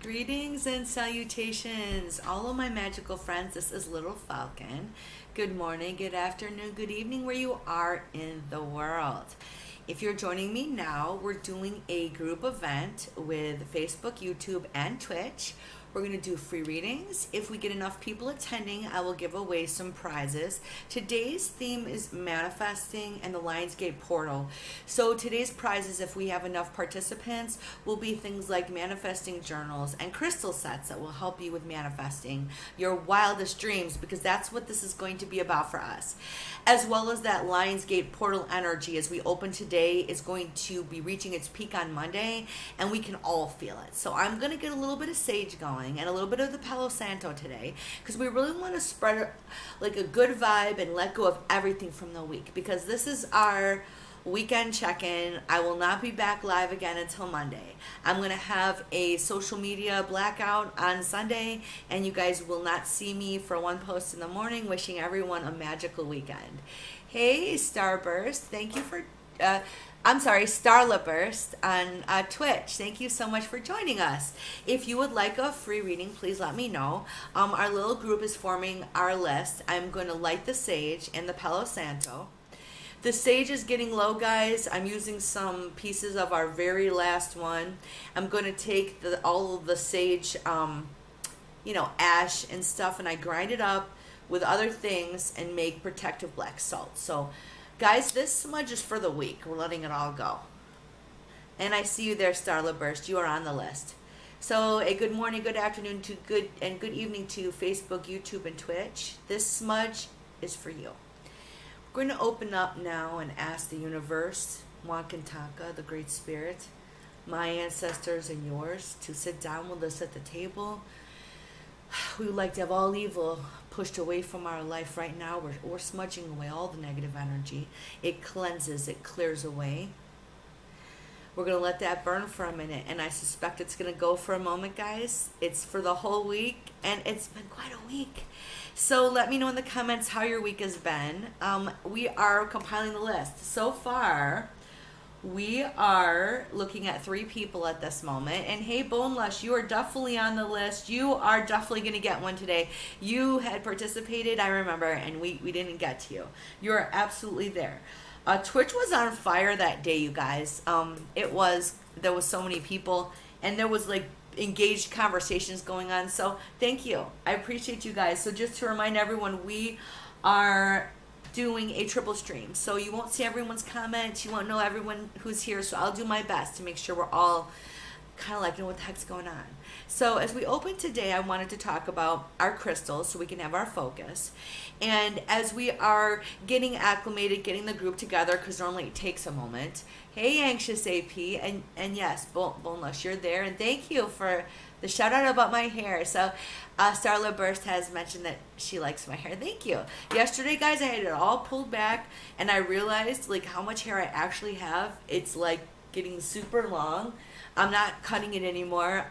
Greetings and salutations, all of my magical friends. This is Little Falcon. Good morning, good afternoon, good evening, where you are in the world. If you're joining me now, we're doing a group event with Facebook, YouTube, and Twitch. We're going to do free readings. If we get enough people attending, I will give away some prizes. Today's theme is manifesting and the Lionsgate portal. So today's prizes, if we have enough participants, will be things like manifesting journals and crystal sets that will help you with manifesting your wildest dreams, because that's what this is going to be about for us. As well as that Lionsgate portal energy as we open today is going to be reaching its peak on Monday, and we can all feel it. So I'm going to get a little bit of sage going and a little bit of the Palo Santo today, because we really want to spread like a good vibe and let go of everything from the week, because this is our weekend check-in. I will not be back live again until Monday. I'm going to have a social media blackout on Sunday, and you guys will not see me for one post in the morning. Wishing everyone a magical weekend. Hey, Starburst, thank you for Starla Burst on Twitch. Thank you so much for joining us. If you would like a free reading, please let me know. Our little group is forming our list. I'm going to light the sage and the Palo Santo. The sage is getting low, guys. I'm using some pieces of our very last one. I'm going to take all of the sage, ash and stuff, and I grind it up with other things and make protective black salt. So, guys, this smudge is for the week. We're letting it all go. And I see you there, Starla Burst. You are on the list. So a good morning, good afternoon, good evening to Facebook, YouTube, and Twitch. This smudge is for you. We're going to open up now and ask the universe, Wankantaka, the Great Spirit, my ancestors and yours, to sit down with us at the table. We would like to have all evil pushed away from our life right now. We're smudging away all the negative energy. It cleanses, it clears away. We're going to let that burn for a minute, and I suspect it's going to go for a moment, guys. It's for the whole week, and it's been quite a week. So let me know in the comments how your week has been. We are compiling the list. So far, we are looking at 3 people at this moment. And hey, Bonelush, you are definitely on the list. You are definitely going to get one today. You had participated, I remember, and we didn't get to you. You are absolutely there. Twitch was on fire that day, you guys. There was so many people, and there was like engaged conversations going on. So thank you. I appreciate you guys. So just to remind everyone, we are doing a triple stream. So you won't see everyone's comments. You won't know everyone who's here. So I'll do my best to make sure we're all kind of like, what the heck's going on. So as we open today, I wanted to talk about our crystals so we can have our focus. And as we are getting acclimated, getting the group together, because normally it takes a moment. Hey, Anxious AP, and yes, Bonelush, you're there, and thank you for the shout out about my hair. So Starla Burst has mentioned that she likes my hair. Thank you. Yesterday, guys, I had it all pulled back, and I realized like how much hair I actually have. It's like getting super long. I'm not cutting it anymore.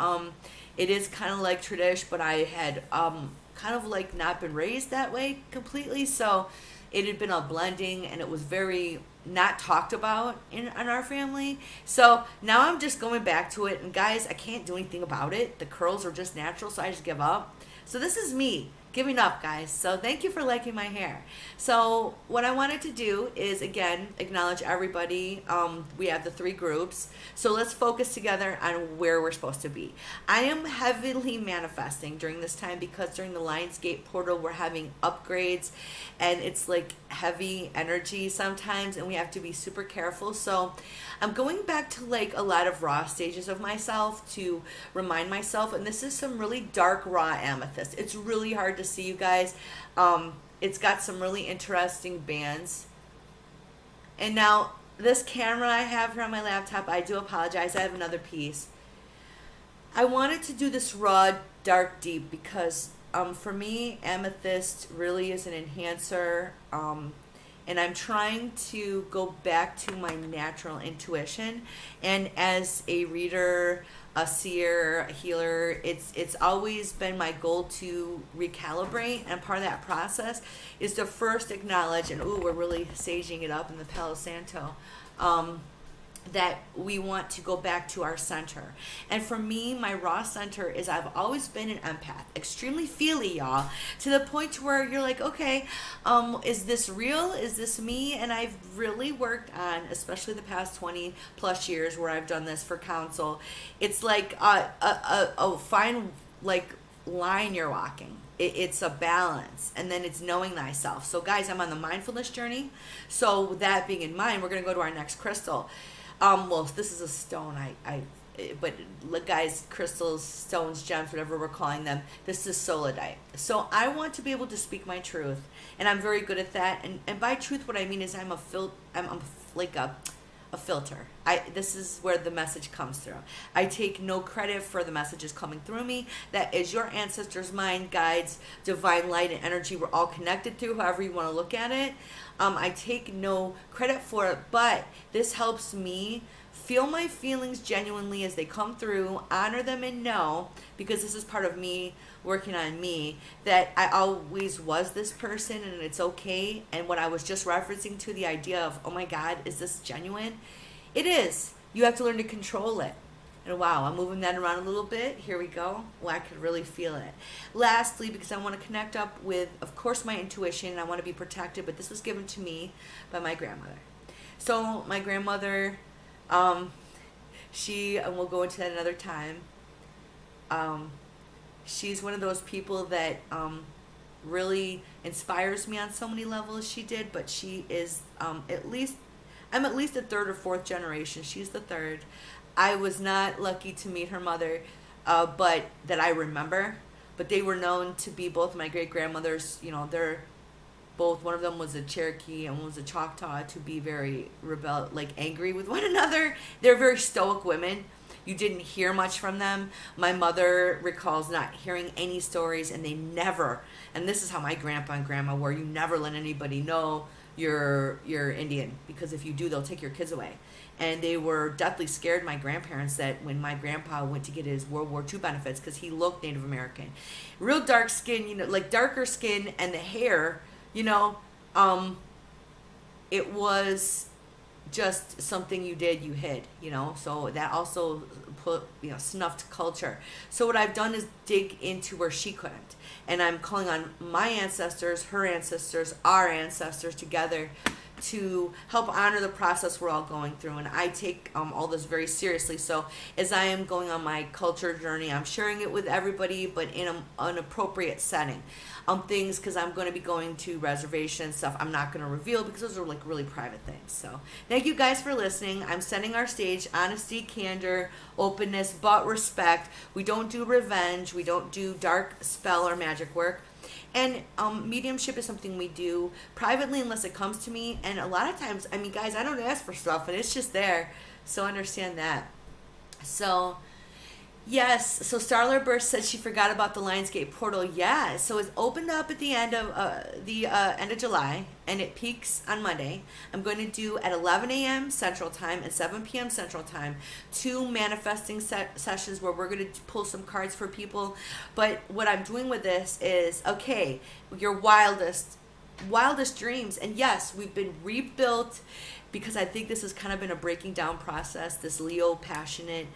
It is kind of like tradish, but I had kind of like not been raised that way completely. So it had been a blending, and it was very not talked about in our family. So now I'm just going back to it. And guys, I can't do anything about it. The curls are just natural, so I just give up. So this is me giving up, guys. So thank you for liking my hair. So what I wanted to do is, again, acknowledge everybody. We have the 3 groups. So let's focus together on where we're supposed to be. I am heavily manifesting during this time, because during the Lionsgate portal, we're having upgrades, and it's like heavy energy sometimes, and we have to be super careful. So I'm going back to like a lot of raw stages of myself to remind myself, and this is some really dark raw amethyst. It's really hard to see, you guys. It's got some really interesting bands. And now this camera I have here on my laptop, I do apologize, I have another piece. I wanted to do this raw, dark, deep, because for me, amethyst really is an enhancer, and I'm trying to go back to my natural intuition. And as a reader, a seer, a healer, it's always been my goal to recalibrate, and part of that process is to first acknowledge, and ooh, we're really saging it up in the Palo Santo, that we want to go back to our center. And for me, my raw center is I've always been an empath, extremely feely, y'all, to the point to where you're like, okay, is this real? Is this me? And I've really worked on, especially the past 20 plus years where I've done this for counsel. It's like a fine like line you're walking. It's a balance, and then it's knowing thyself. So guys, I'm on the mindfulness journey. So with that being in mind, we're going to go to our next crystal. Well, this is a stone. But look, guys, crystals, stones, gems, whatever we're calling them. This is solidite. So I want to be able to speak my truth, and I'm very good at that. And by truth, what I mean is I'm like a filter. This is where the message comes through. I take no credit for the messages coming through me. That is your ancestors' mind, guides, divine light, and energy. We're all connected through, however you want to look at it. I take no credit for it, but this helps me feel my feelings genuinely as they come through, honor them, and know, because this is part of me working on me, that I always was this person and it's okay. And what I was just referencing to, the idea of, oh my God, is this genuine? It is. You have to learn to control it. And wow, I'm moving that around a little bit. Here we go. Well, I could really feel it. Lastly, because I want to connect up with, of course, my intuition, and I want to be protected, but this was given to me by my grandmother. So my grandmother, she, and we'll go into that another time, she's one of those people that really inspires me on so many levels. She did, but she is I'm at least the third or fourth generation. She's the third. I was not lucky to meet her mother, but that I remember. But they were known to be both my great grandmothers. You know, they're both. One of them was a Cherokee and one was a Choctaw. To be very angry with one another. They're very stoic women. You didn't hear much from them. My mother recalls not hearing any stories, and they never. And this is how my grandpa and grandma were. You never let anybody know you're Indian, because if you do, they'll take your kids away. And they were deathly scared, my grandparents, that when my grandpa went to get his World War II benefits, because he looked Native American, real dark skin, you know, like darker skin, and the hair, you know, it was just something you did, you hid, you know. So that also snuffed culture. So what I've done is dig into where she couldn't, and I'm calling on my ancestors, her ancestors, our ancestors together to help honor the process we're all going through. And I take all this very seriously. So as I am going on my culture journey, I'm sharing it with everybody, but in an appropriate setting. Things, because I'm going to be going to reservations, stuff I'm not going to reveal, because those are like really private things. So thank you guys for listening. I'm setting our stage: honesty, candor, openness, but respect. We don't do revenge. We don't do dark spell or magic work. And mediumship is something we do privately unless it comes to me. And a lot of times, I mean, guys, I don't ask for stuff, and it's just there. So understand that. So yes, so Starler Burst said she forgot about the Lionsgate portal. Yeah, so it's opened up at the end of end of July, and it peaks on Monday. I'm going to do at 11 a.m. Central Time and 7 p.m. Central Time 2 manifesting sessions where we're going to pull some cards for people. But what I'm doing with this is, okay, your wildest dreams. And yes, we've been rebuilt, because I think this has kind of been a breaking down process. This Leo passionate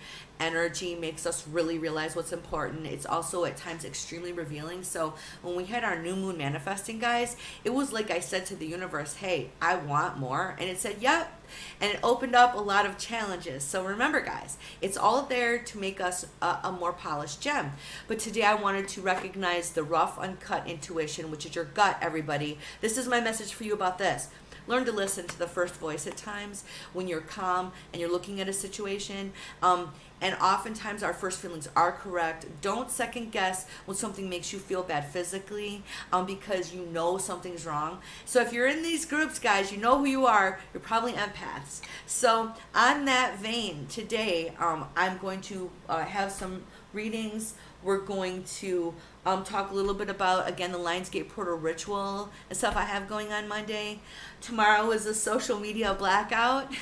energy makes us really realize what's important. It's also at times extremely revealing. So when we had our new moon manifesting, guys, it was like I said to the universe, hey, I want more. And it said, yep. And it opened up a lot of challenges. So remember, guys, it's all there to make us a more polished gem. But today I wanted to recognize the rough, uncut intuition, which is your gut, everybody. This is my message for you about this. Learn to listen to the first voice at times when you're calm and you're looking at a situation. And oftentimes our first feelings are correct. Don't second guess when something makes you feel bad physically, because you know something's wrong. So if you're in these groups, guys, you know who you are. You're probably empaths. So on that vein, today I'm going to have some readings. We're going to talk a little bit about, again, the Lionsgate portal ritual and stuff I have going on Monday. Tomorrow is a social media blackout.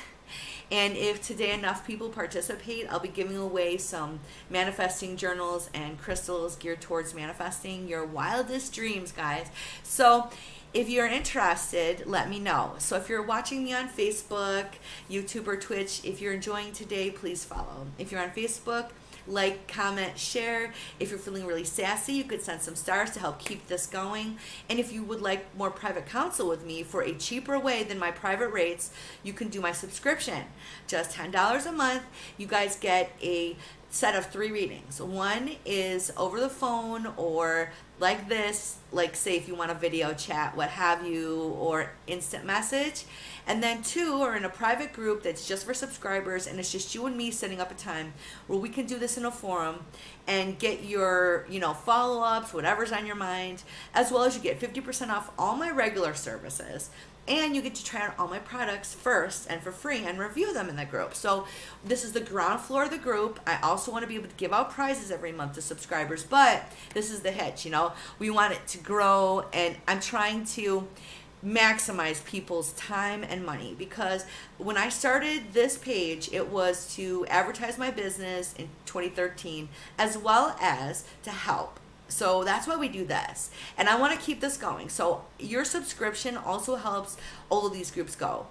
And if today enough people participate, I'll be giving away some manifesting journals and crystals geared towards manifesting your wildest dreams, guys. So if you're interested, let me know. So if you're watching me on Facebook, YouTube, or Twitch, if you're enjoying today, please follow. If you're on Facebook, like, comment, share. If you're feeling really sassy, you could send some stars to help keep this going. And if you would like more private counsel with me for a cheaper way than my private rates, you can do my subscription. Just $10 a month. You guys get a set of 3 readings. One is over the phone or like this, like say if you want a video chat, what have you, or instant message. And then 2 are in a private group that's just for subscribers, and it's just you and me setting up a time where we can do this in a forum and get your, follow-ups, whatever's on your mind, as well as you get 50% off all my regular services. And you get to try out all my products first and for free and review them in the group. So this is the ground floor of the group. I also want to be able to give out prizes every month to subscribers, but this is the hitch, we want it to grow, and I'm trying to maximize people's time and money, because when I started this page, it was to advertise my business in 2013 as well as to help. So that's why we do this. And I want to keep this going. So your subscription also helps all of these groups go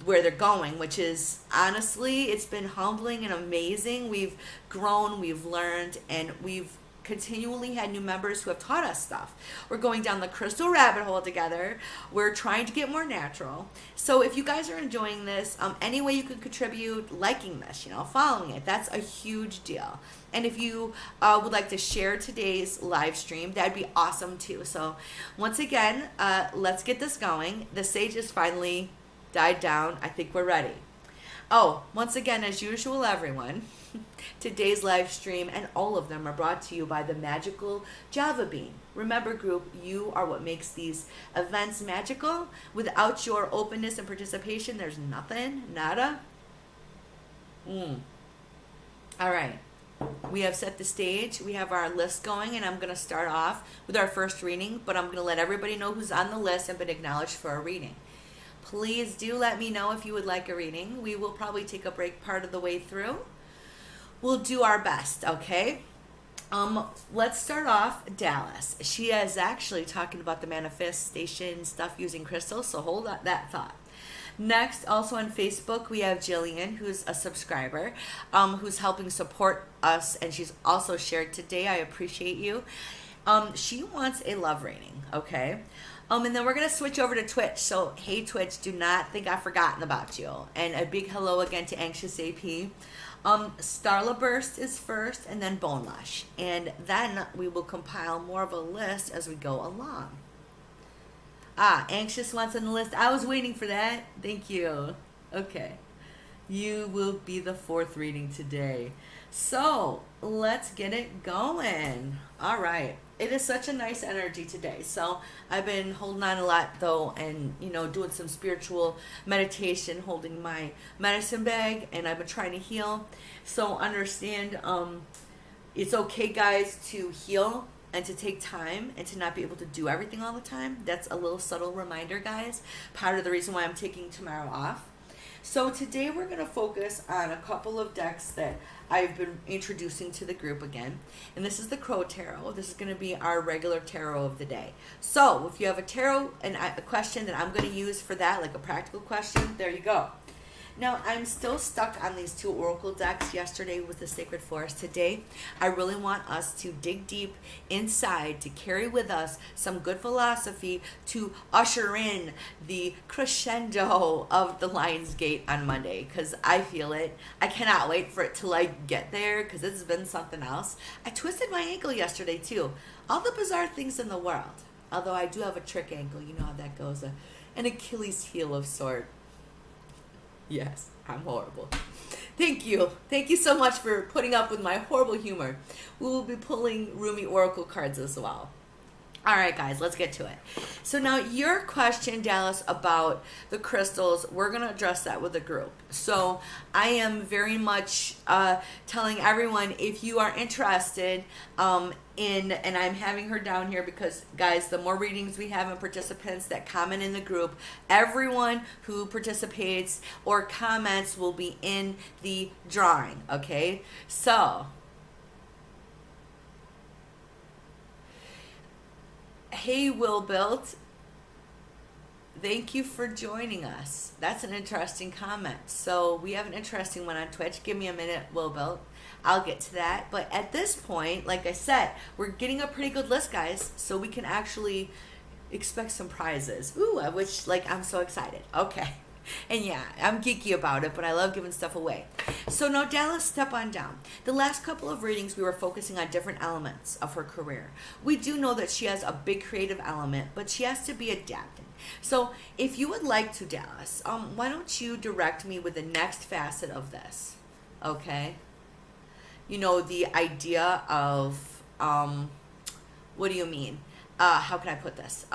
where they're going, which is honestly, it's been humbling and amazing. We've grown, we've learned, and we've continually had new members who have taught us stuff. We're going down the crystal rabbit hole together. We're trying to get more natural. So if you guys are enjoying this, any way you can contribute, liking this, following it, that's a huge deal. And if you would like to share today's live stream, that'd be awesome too. So once again, let's get this going. The sage has finally died down. I think we're ready. Oh, once again, as usual, everyone, today's live stream and all of them are brought to you by the magical Java Bean. Remember, group, you are what makes these events magical. Without your openness and participation, there's nothing, nada. All right. We have set the stage. We have our list going, and I'm going to start off with our first reading, but I'm going to let everybody know who's on the list and been acknowledged for a reading. Please do let me know if you would like a reading. We will probably take a break part of the way through. We'll do our best, okay? Let's start off Dallas. She is actually talking about the manifestation stuff using crystals, so hold on that thought. Next, also on Facebook, we have Jillian, who's a subscriber, who's helping support us, and she's also shared today. I appreciate you. She wants a love reading, okay? And then we're going to switch over to Twitch. So, hey, Twitch, do not think I've forgotten about you. And a big hello again to Anxious AP. Starla Burst is first, and then Bone Lush. And then we will compile more of a list as we go along. Anxious wants on the list. I was waiting for that. Thank you. Okay. You will be the 4th reading today. So, let's get it going. All right. It is such a nice energy today. So, I've been holding on a lot, though, and, doing some spiritual meditation, holding my medicine bag, and I've been trying to heal. So, understand, it's okay, guys, to heal and to take time and to not be able to do everything all the time. That's a little subtle reminder, guys. Part of the reason why I'm taking tomorrow off. So today we're going to focus on a couple of decks that I've been introducing to the group again. And this is the Crow Tarot. This is going to be our regular tarot of the day. So if you have a tarot and a question that I'm going to use for that, like a practical question, there you go. Now, I'm still stuck on these 2 oracle decks. Yesterday was the Sacred Forest. Today, I really want us to dig deep inside to carry with us some good philosophy to usher in the crescendo of the Lion's Gate on Monday, because I feel it. I cannot wait for it to get there, because it's been something else. I twisted my ankle yesterday too. All the bizarre things in the world. Although I do have a trick ankle. You know how that goes. An Achilles heel of sort. Yes, I'm horrible. Thank you. Thank you so much for putting up with my horrible humor. We will be pulling Rumi Oracle cards as well. All right, guys, let's get to it. So now your question, Dallas, about the crystals, we're going to address that with the group. So I am very much telling everyone, if you are interested and I'm having her down here because, guys, the more readings we have and participants that comment in the group, everyone who participates or comments will be in the drawing, okay? So hey, Will Built, Thank you for joining us. That's an interesting comment. So we have an interesting one on Twitch. Give me a minute, Wilbelt. I'll get to that. But at this point, like I said, we're getting a pretty good list, guys. So we can actually expect some prizes. Ooh, I'm so excited. Okay. And yeah, I'm geeky about it, but I love giving stuff away. So now Dallas, step on down. The last couple of readings, we were focusing on different elements of her career. We do know that she has a big creative element, but she has to be adapting. So if you would like to, Dallas, why don't you direct me with the next facet of this? Okay. You know, the idea of, what do you mean? How can I put this?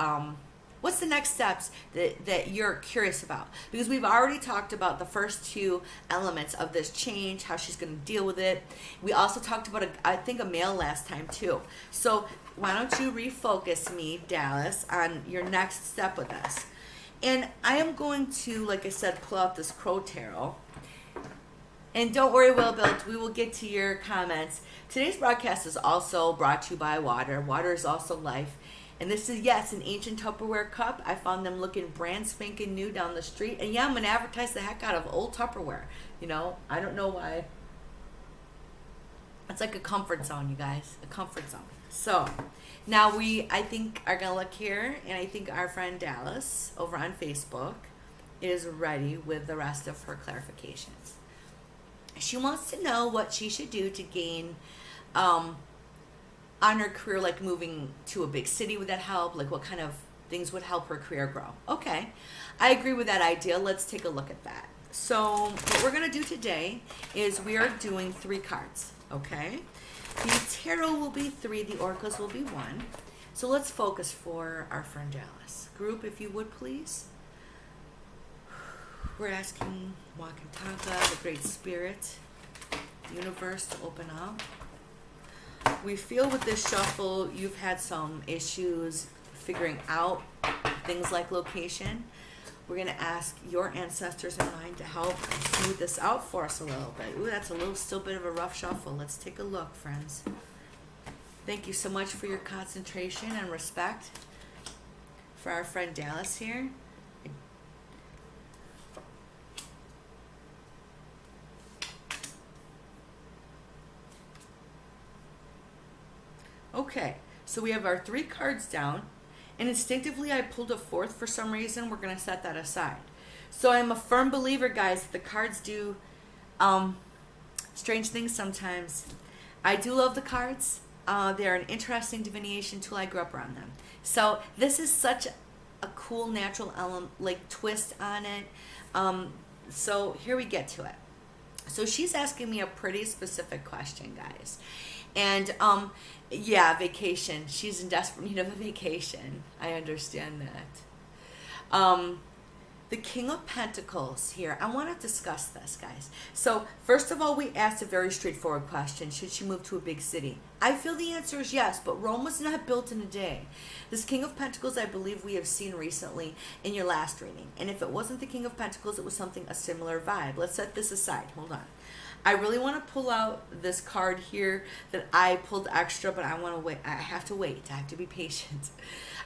What's the next steps that you're curious about? Because we've already talked about the first two elements of this change, how she's going to deal with it. We also talked about, I think, a male last time too. So why don't you refocus me, Dallas, on your next step with this? And I am going to, like I said, pull out this Crow Tarot. And don't worry, Wilbelt, we will get to your comments. Today's broadcast is also brought to you by water. Water is also life. And this is, yes, an ancient Tupperware cup. I found them looking brand spanking new down the street. And yeah, I'm going to advertise the heck out of old Tupperware. You know, I don't know why. It's like a comfort zone, you guys. A comfort zone. So, now I think, are going to look here. And I think our friend Dallas over on Facebook is ready with the rest of her clarifications. She wants to know what she should do to gain on her career, like moving to a big city. Would that help? Like what kind of things would help her career grow? Okay, I agree with that idea. Let's take a look at that. So what we're going to do today is we are doing 3 cards, okay? The tarot will be 3, the oracles will be 1. So let's focus for our friend Dallas. Group, if you would, please. We're asking Wakantaka, the Great Spirit, the universe to open up. We feel with this shuffle, you've had some issues figuring out things like location. We're going to ask your ancestors in mind to help smooth this out for us a little bit. Ooh, that's still a bit of a rough shuffle. Let's take a look, friends. Thank you so much for your concentration and respect for our friend Dallas here. Okay, so we have our 3 cards down, and instinctively I pulled a 4th for some reason. We're going to set that aside. So I'm a firm believer, guys, that the cards do strange things sometimes. I do love the cards. They're an interesting divination tool. I grew up around them. So this is such a cool natural element, like twist on it. So here we get to it. So she's asking me a pretty specific question, guys. And yeah, vacation. She's in desperate need of a vacation. I understand that. The King of Pentacles here. I want to discuss this, guys. So first of all, we asked a very straightforward question. Should she move to a big city? I feel the answer is yes, but Rome was not built in a day. This King of Pentacles, I believe we have seen recently in your last reading. And if it wasn't the King of Pentacles, it was something, a similar vibe. Let's set this aside. Hold on. I really want to pull out this card here that I pulled extra, but I want to wait. I have to wait. I have to be patient.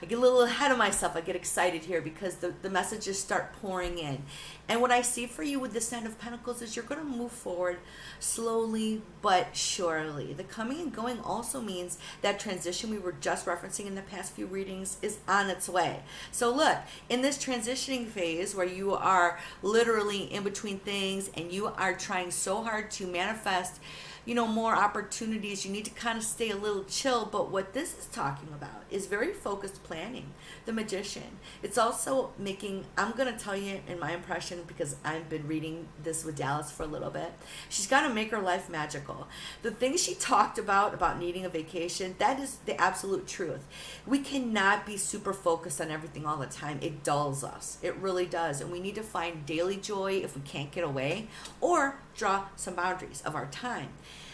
I get a little ahead of myself. I get excited here because the messages start pouring in. And what I see for you with this Nine of Pentacles is you're going to move forward slowly but surely. The coming and going also means that transition we were just referencing in the past few readings is on its way. So look, in this transitioning phase where you are literally in between things and you are trying so hard to manifest, you know, more opportunities, you need to kind of stay a little chill. But what this is talking about is very focused planning. The Magician. It's also making, I'm going to tell you in my impression, because I've been reading this with Dallas for a little bit, she's got to make her life magical. The things she talked about needing a vacation, that is the absolute truth. We cannot be super focused on everything all the time. It dulls us. It really does. And we need to find daily joy if we can't get away, or draw some boundaries of our time.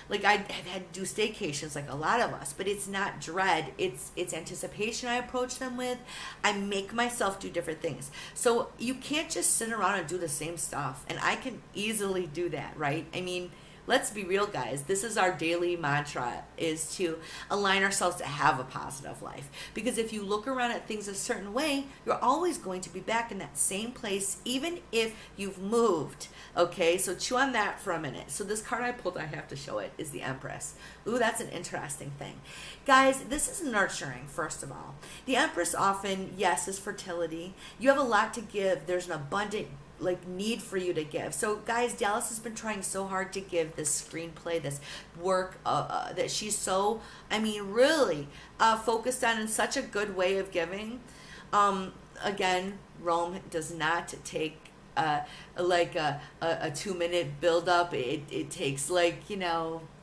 Like I have had to do staycations like a lot of us, but it's not dread, it's anticipation I approach them with. I make myself do different things. So you can't just sit around and do the same stuff, and I can easily do that, right? I mean, let's be real, guys. This is our daily mantra, is to align ourselves to have a positive life. Because if you look around at things a certain way, you're always going to be back in that same place, even if you've moved. Okay, so chew on that for a minute. So this card I pulled, I have to show it, is the Empress. Ooh, that's an interesting thing. Guys, this is nurturing, first of all. The Empress often, yes, is fertility. You have a lot to give. There's an abundant need for you to give. So guys, Dallas has been trying so hard to give this screenplay, this work that she's so, really focused on in such a good way of giving. Again, Rome does not take a 2-minute build up. It takes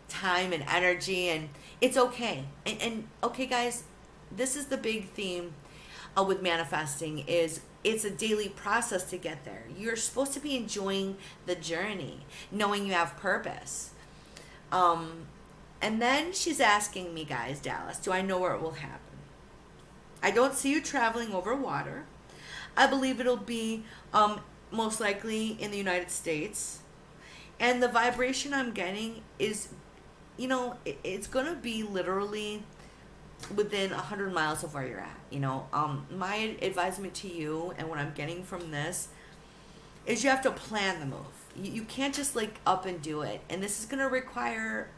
time and energy, and it's okay. And okay, guys, this is the big theme with manifesting, is it's a daily process to get there. You're supposed to be enjoying the journey, knowing you have purpose. And then she's asking me, guys, Dallas, do I know where it will happen? I don't see you traveling over water. I believe it'll be most likely in the United States. And the vibration I'm getting is, it's going to be literally within 100 miles of where you're at. My advisement to you, and what I'm getting from this, is you have to plan the move. You can't just up and do it, and this is going to require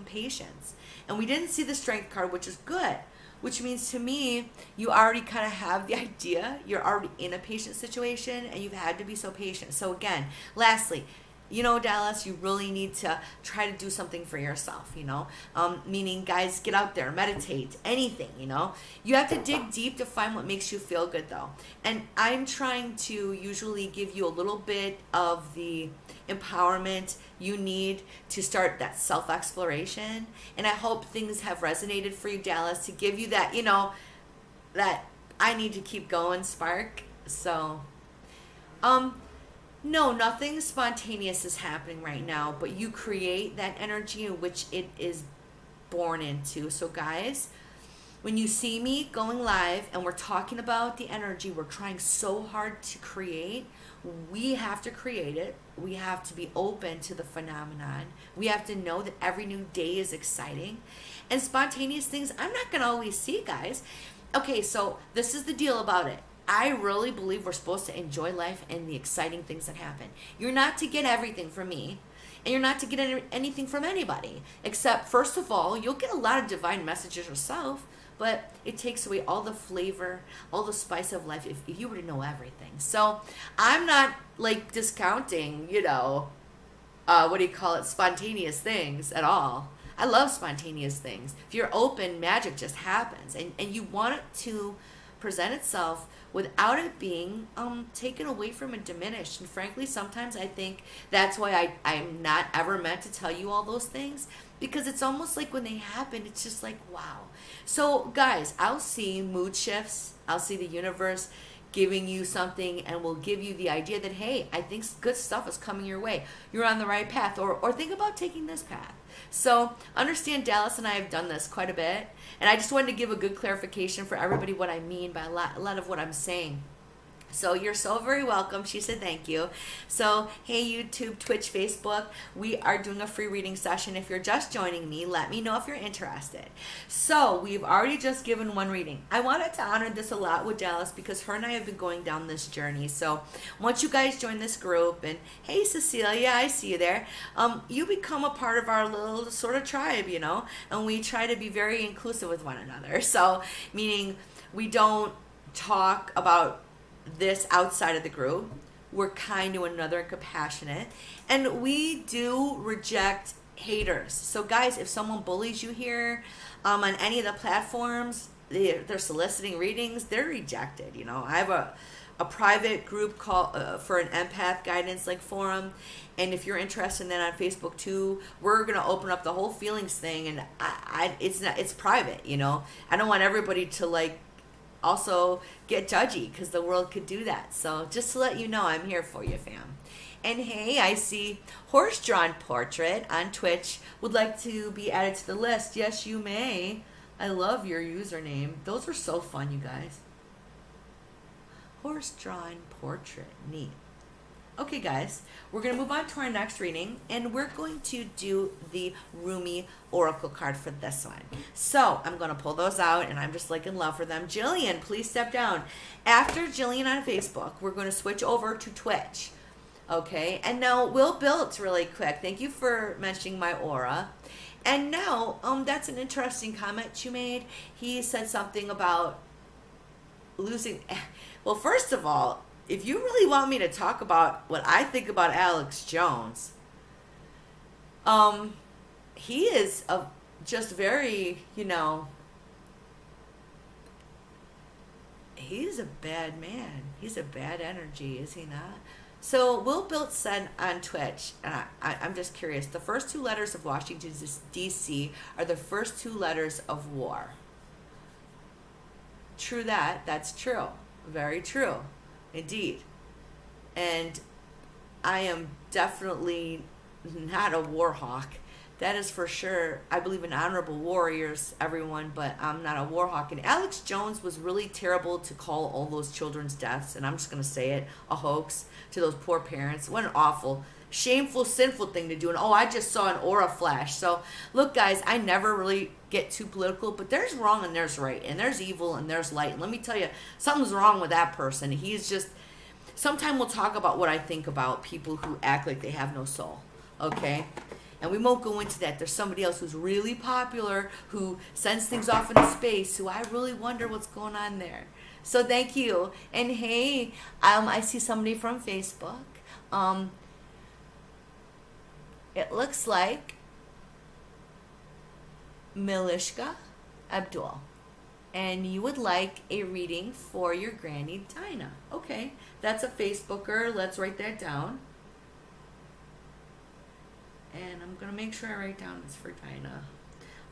patience. And we didn't see the Strength card, which is good, which means to me you already kind of have the idea. You're already in a patient situation, and you've had to be so patient. So again, lastly, Dallas, you really need to try to do something for yourself, meaning, guys, get out there, meditate, anything, You have to dig deep to find what makes you feel good, though. And I'm trying to usually give you a little bit of the empowerment you need to start that self-exploration. And I hope things have resonated for you, Dallas, to give you that, that I need to keep going spark. So, no, nothing spontaneous is happening right now, but you create that energy in which it is born into. So guys, when you see me going live and we're talking about the energy we're trying so hard to create, we have to create it. We have to be open to the phenomenon. We have to know that every new day is exciting. And spontaneous things, I'm not going to always see, guys. Okay, so this is the deal about it. I really believe we're supposed to enjoy life and the exciting things that happen. You're not to get everything from me, and you're not to get anything from anybody, except, first of all, you'll get a lot of divine messages yourself, but it takes away all the flavor, all the spice of life if you were to know everything. So I'm not discounting, spontaneous things at all. I love spontaneous things. If you're open, magic just happens, and you want it to present itself without it being taken away from and diminished. And frankly, sometimes I think that's why I'm not ever meant to tell you all those things, because it's almost like when they happen, it's just wow. So guys, I'll see mood shifts. I'll see the universe giving you something, and will give you the idea that, hey, I think good stuff is coming your way. You're on the right path, or think about taking this path. So understand, Dallas and I have done this quite a bit, and I just wanted to give a good clarification for everybody what I mean by a lot of what I'm saying. So you're so very welcome. She said thank you. So, hey, YouTube, Twitch, Facebook, we are doing a free reading session. If you're just joining me, let me know if you're interested. So we've already just given one reading. I wanted to honor this a lot with Dallas, because her and I have been going down this journey. So once you guys join this group, and hey, Cecilia, I see you there, you become a part of our little sort of tribe, and we try to be very inclusive with one another. So meaning we don't talk about this outside of the group. We're kind to one another and compassionate, and we do reject haters. So guys, if someone bullies you here on any of the platforms, they're soliciting readings, they're rejected. I have a private group called for an empath guidance forum, and if you're interested in that on Facebook too, we're gonna open up the whole feelings thing, and it's private. I don't want everybody to also get judgy, because the world could do that. So just to let you know, I'm here for you, fam. And hey, I see horse-drawn portrait on Twitch would like to be added to the list. Yes, you may. I love your username. Those are so fun, you guys. Horse-drawn portrait, neat. Okay, guys, we're going to move on to our next reading, and we're going to do the Rumi Oracle card for this one. So I'm going to pull those out, and I'm just like in love for them. Jillian, please step down. After Jillian on Facebook, we're going to switch over to Twitch. Okay, and now Will Built really quick. Thank you for mentioning my aura. And now, that's an interesting comment you made. He said something about losing. Well, first of all, if you really want me to talk about what I think about Alex Jones, he is just very, he's a bad man. He's a bad energy, is he not? So Will Built said on Twitch, and I'm just curious, the first two letters of Washington, D.C. are the first two letters of war. True that. That's true. Very true. Indeed. And I am definitely not a war hawk. That is for sure. I believe in honorable warriors, everyone, but I'm not a war hawk. And Alex Jones was really terrible to call all those children's deaths, and I'm just going to say it, a hoax to those poor parents. What an awful, shameful, sinful thing to do. And I just saw an aura flash. So look, guys, I never really get too political, but there's wrong and there's right, and there's evil and there's light. And let me tell you, something's wrong with that person. He's just, sometime we'll talk about what I think about people who act like they have no soul, okay? And we won't go into that. There's somebody else who's really popular, who sends things off into space, who I really wonder what's going on there. So thank you. And hey, I see somebody from Facebook. It looks like Milishka Abdul. And you would like a reading for your granny Dinah. Okay, that's a Facebooker. Let's write that down. And I'm going to make sure I write down this for Dinah.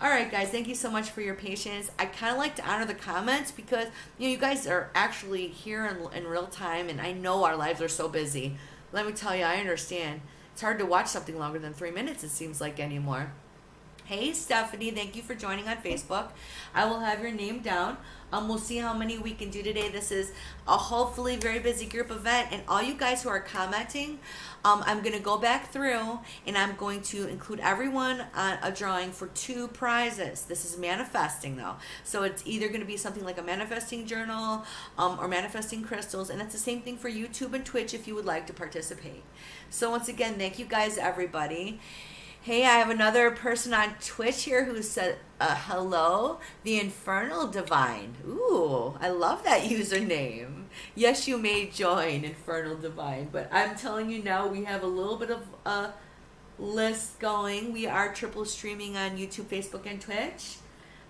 All right, guys, thank you so much for your patience. I kind of like to honor the comments because, you guys are actually here in real time, and I know our lives are so busy. Let me tell you, I understand. It's hard to watch something longer than 3 minutes, it seems like, anymore. Hey, Stephanie, thank you for joining on Facebook. I will have your name down. We'll see how many we can do today. This is a hopefully very busy group event. And all you guys who are commenting, I'm going to go back through and I'm going to include everyone on a drawing for 2 prizes. This is manifesting, though. So it's either going to be something like a manifesting journal or manifesting crystals. And that's the same thing for YouTube and Twitch if you would like to participate. So once again, thank you guys, everybody. Hey, I have another person on Twitch here who said, hello, the Infernal Divine. Ooh, I love that username. Yes, you may join Infernal Divine, but I'm telling you now, we have a little bit of a list going. We are triple streaming on YouTube, Facebook, and Twitch.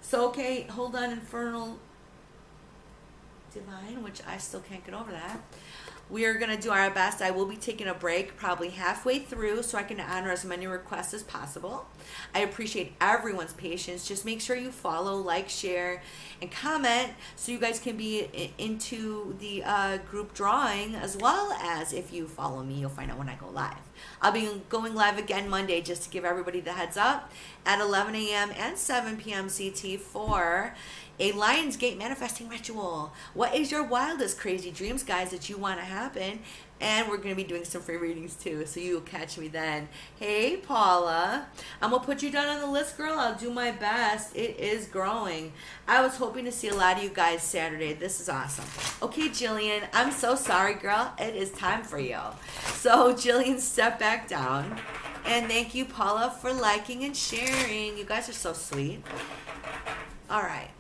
So, okay, hold on, Infernal Divine, which I still can't get over that. We are going to do our best. I will be taking a break probably halfway through so I can honor as many requests as possible. I appreciate everyone's patience. Just make sure you follow, like, share, and comment so you guys can be into the group drawing, as well as if you follow me, you'll find out when I go live. I'll be going live again Monday just to give everybody the heads up at 11 a.m. and 7 p.m. CT for a Lionsgate manifesting ritual. What is your wildest crazy dreams, guys, that you want to happen? And we're going to be doing some free readings too, so you'll catch me then. Hey, Paula. I'm going to put you down on the list, girl. I'll do my best. It is growing. I was hoping to see a lot of you guys Saturday. This is awesome. Okay, Jillian, I'm so sorry, girl. It is time for you. So, Jillian, step back down. And thank you, Paula, for liking and sharing. You guys are so sweet. All right.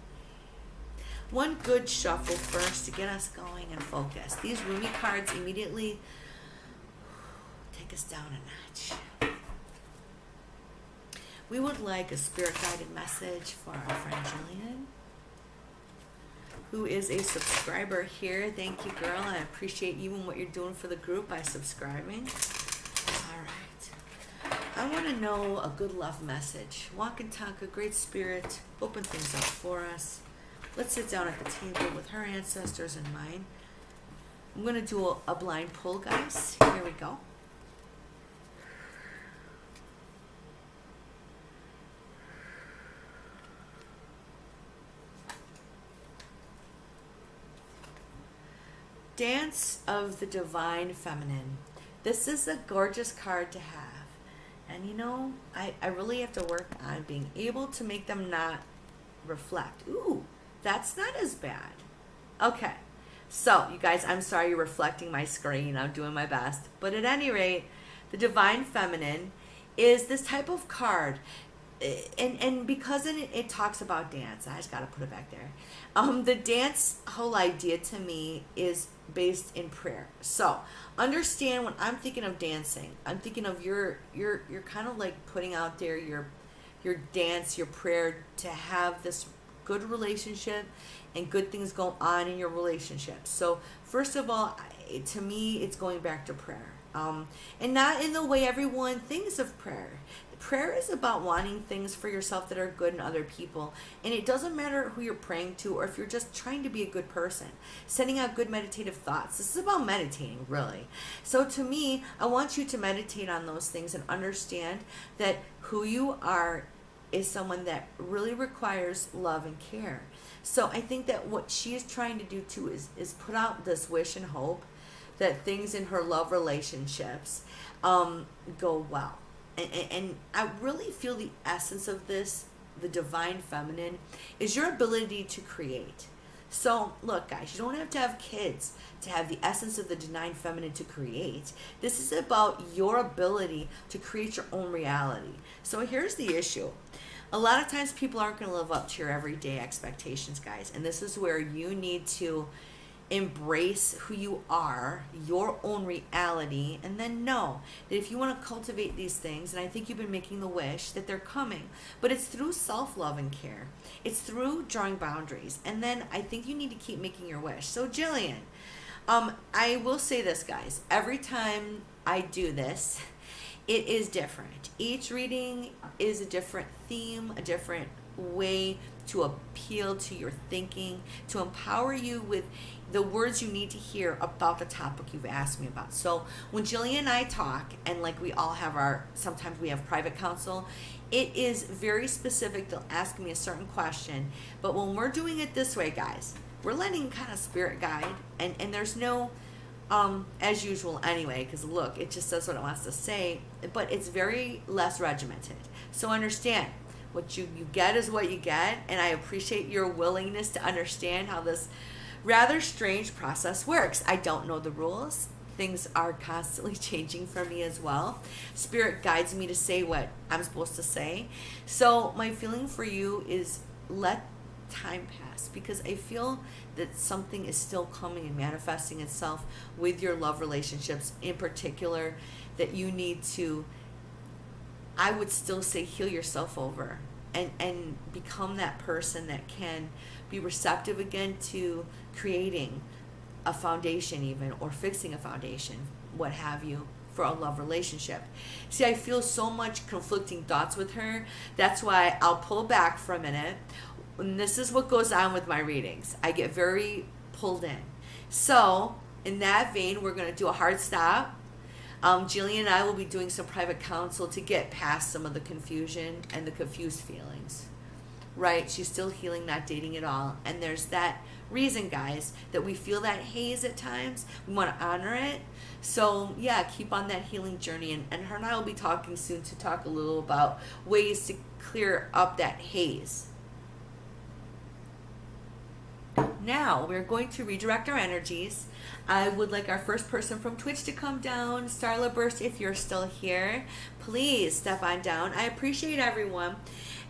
One good shuffle first to get us going and focused. These Rumi cards immediately take us down a notch. We would like a spirit-guided message for our friend Jillian, who is a subscriber here. Thank you, girl. I appreciate you and what you're doing for the group by subscribing. All right. I want to know a good love message. Walk and talk, a great spirit. Open things up for us. Let's sit down at the table with her ancestors in mind. I'm going to do a blind pull, guys. Here we go. Dance of the Divine Feminine. This is a gorgeous card to have. And you know, I really have to work on being able to make them not reflect. Ooh, that's not as bad. Okay. So, you guys, I'm sorry you're reflecting my screen. I'm doing my best. But at any rate, the Divine Feminine is this type of card. And because it talks about dance, I just got to put it back there. The dance whole idea to me is based in prayer. So understand, when I'm thinking of dancing, I'm thinking of you're kind of like putting out there your dance, your prayer to have this good relationship and good things go on in your relationship. So first of all, to me, it's going back to prayer. And not in the way everyone thinks of prayer. Prayer is about wanting things for yourself that are good in other people. And it doesn't matter who you're praying to or if you're just trying to be a good person. Sending out good meditative thoughts. This is about meditating, really. So to me, I want you to meditate on those things and understand that who you are is someone that really requires love and care. So I think that what she is trying to do too is put out this wish and hope that things in her love relationships go well. And I really feel the essence of this, the Divine Feminine, is your ability to create. So, look, guys, you don't have to have kids to have the essence of the Divine Feminine to create. This is about your ability to create your own reality. So here's the issue. A lot of times people aren't going to live up to your everyday expectations, guys. And this is where you need to embrace who you are, your own reality, and then know that if you want to cultivate these things, and I think you've been making the wish, that they're coming, but it's through self-love and care. It's through drawing boundaries, and then I think you need to keep making your wish. So Jillian, I will say this, guys, every time I do this, it is different. Each reading is a different theme, a different way to appeal to your thinking, to empower you with the words you need to hear about the topic you've asked me about. So when Jillian and I talk, and like we all have sometimes we have private counsel, it is very specific. They'll ask me a certain question. But when we're doing it this way, guys, we're letting kind of spirit guide, and there's no, as usual anyway, because look, it just says what it wants to say, but it's very less regimented. So understand, what you get is what you get, and I appreciate your willingness to understand how this rather strange process works. I don't know the rules. Things are constantly changing for me as well. Spirit guides me to say what I'm supposed to say. So my feeling for you is let time pass, because I feel that something is still coming and manifesting itself with your love relationships in particular, that you need to, I would still say, heal yourself over and become that person that can be receptive again to creating a foundation even, or fixing a foundation, what have you, for a love relationship. See, I feel so much conflicting thoughts with her. That's why I'll pull back for a minute. And this is what goes on with my readings. I get very pulled in. So in that vein, we're going to do a hard stop. Jillian and I will be doing some private counsel to get past some of the confusion and the confused feelings. Right? She's still healing, not dating at all. And there's that reason, guys, that we feel that haze at times. We want to honor it. So, yeah, keep on that healing journey. And her and I will be talking soon to talk a little about ways to clear up that haze. Now, we're going to redirect our energies. I would like our first person from Twitch to come down. Starla Burst, if you're still here, please step on down. I appreciate everyone.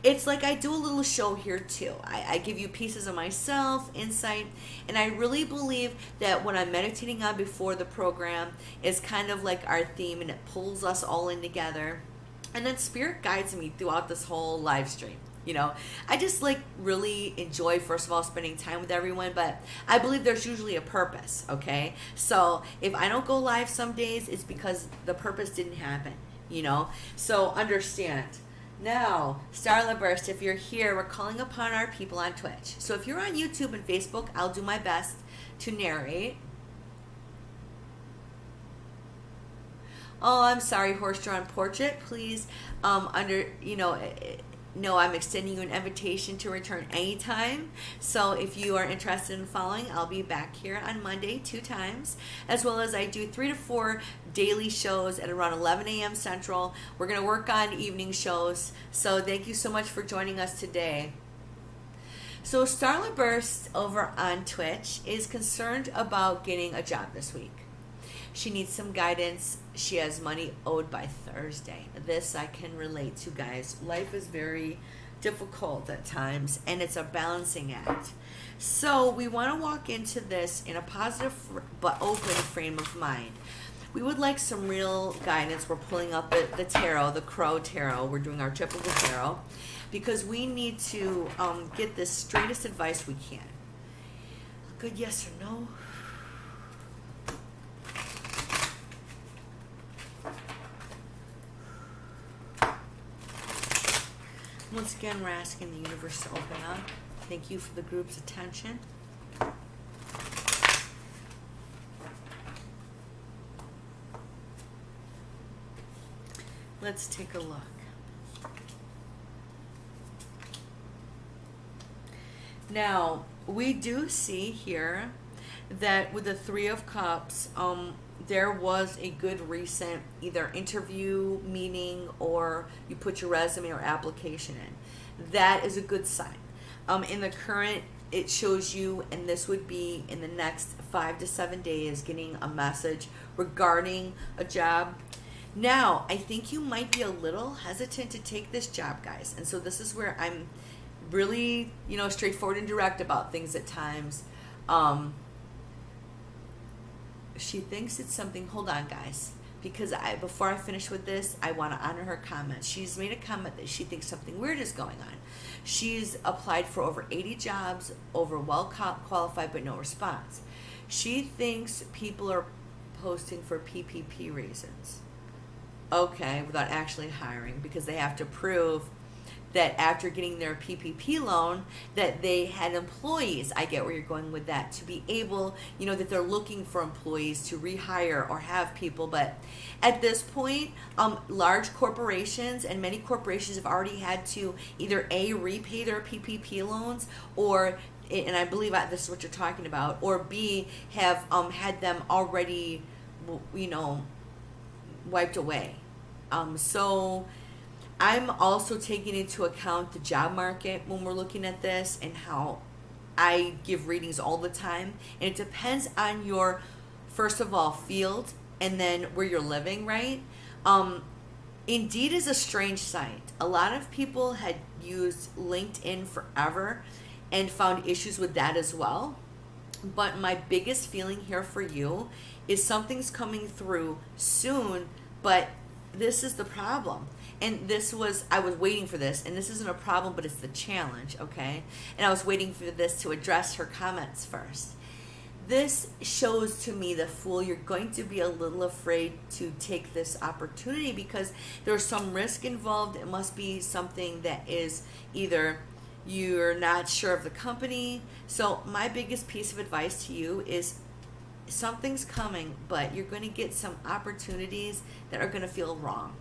It's like I do a little show here too. I give you pieces of myself, insight, and I really believe that what I'm meditating on before the program is kind of like our theme, and it pulls us all in together. And then Spirit guides me throughout this whole live stream. You know, I just like really enjoy, first of all, spending time with everyone, but I believe there's usually a purpose, okay? So if I don't go live some days, it's because the purpose didn't happen, you know? So understand. Now, Starla Burst, if you're here, we're calling upon our people on Twitch. So if you're on YouTube and Facebook, I'll do my best to narrate. Oh, I'm sorry, Horse-Drawn Portrait. Please, know I'm extending you an invitation to return anytime. So if you are interested in following, I'll be back here on Monday 2 times, as well as I do 3 to 4 daily shows at around 11 a.m. Central. We're going to work on evening shows. So thank you so much for joining us today. So Starla Burst over on Twitch is concerned about getting a job this week. She needs some guidance. She has money owed by Thursday. This I can relate to, guys. Life is very difficult at times, and it's a balancing act. So we want to walk into this in a positive but open frame of mind. We would like some real guidance. We're pulling up the tarot, the Crow Tarot. We're doing our typical tarot because we need to get the straightest advice we can. A good yes or no. Once again, we're asking the universe to open up. Thank you for the group's attention. Let's take a look. Now, we do see here that with the Three of Cups, there was a good recent either interview, meeting, or you put your resume or application in. That is a good sign. In the current, it shows you, and this would be in the next 5 to 7 days, getting a message regarding a job. Now, I think you might be a little hesitant to take this job, guys. And so this is where I'm really, straightforward and direct about things at times. She thinks it's something, hold on, guys, because before I finish with this, I want to honor her comments. She's made a comment that she thinks something weird is going on. She's applied for over 80 jobs, over well qualified, but no response. She thinks people are posting for PPP reasons. Okay, without actually hiring, because they have to prove that after getting their PPP loan that they had employees. I get where you're going with that, to be able, that they're looking for employees to rehire or have people. But at this point, large corporations and many corporations have already had to either A, repay their PPP loans, or, and I believe this is what you're talking about, or B, have had them already, wiped away. So I'm also taking into account the job market when we're looking at this, and how I give readings all the time. And it depends on your, first of all, field, and then where you're living, right? Indeed is a strange site. A lot of people had used LinkedIn forever and found issues with that as well. But my biggest feeling here for you is something's coming through soon, but this is the problem. And I was waiting for this, and this isn't a problem, but it's the challenge, okay? And I was waiting for this to address her comments first. This shows to me the Fool. You're going to be a little afraid to take this opportunity because there's some risk involved. It must be something that is either you're not sure of the company. So my biggest piece of advice to you is something's coming, but you're going to get some opportunities that are going to feel wrong.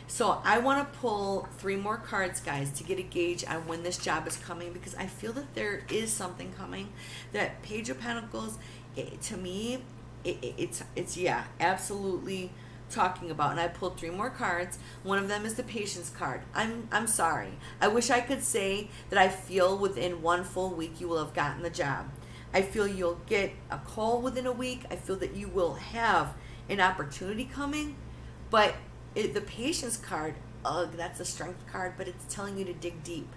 So I want to pull 3 more cards, guys, to get a gauge on when this job is coming, because I feel that there is something coming. That Page of Pentacles, to me, it's yeah, absolutely talking about. And I pulled 3 more cards. One of them is the Patience card. I'm sorry. I wish I could say that I feel within 1 full week you will have gotten the job. I feel you'll get a call within a week. I feel that you will have an opportunity coming, but the Patience card, that's a Strength card, but it's telling you to dig deep,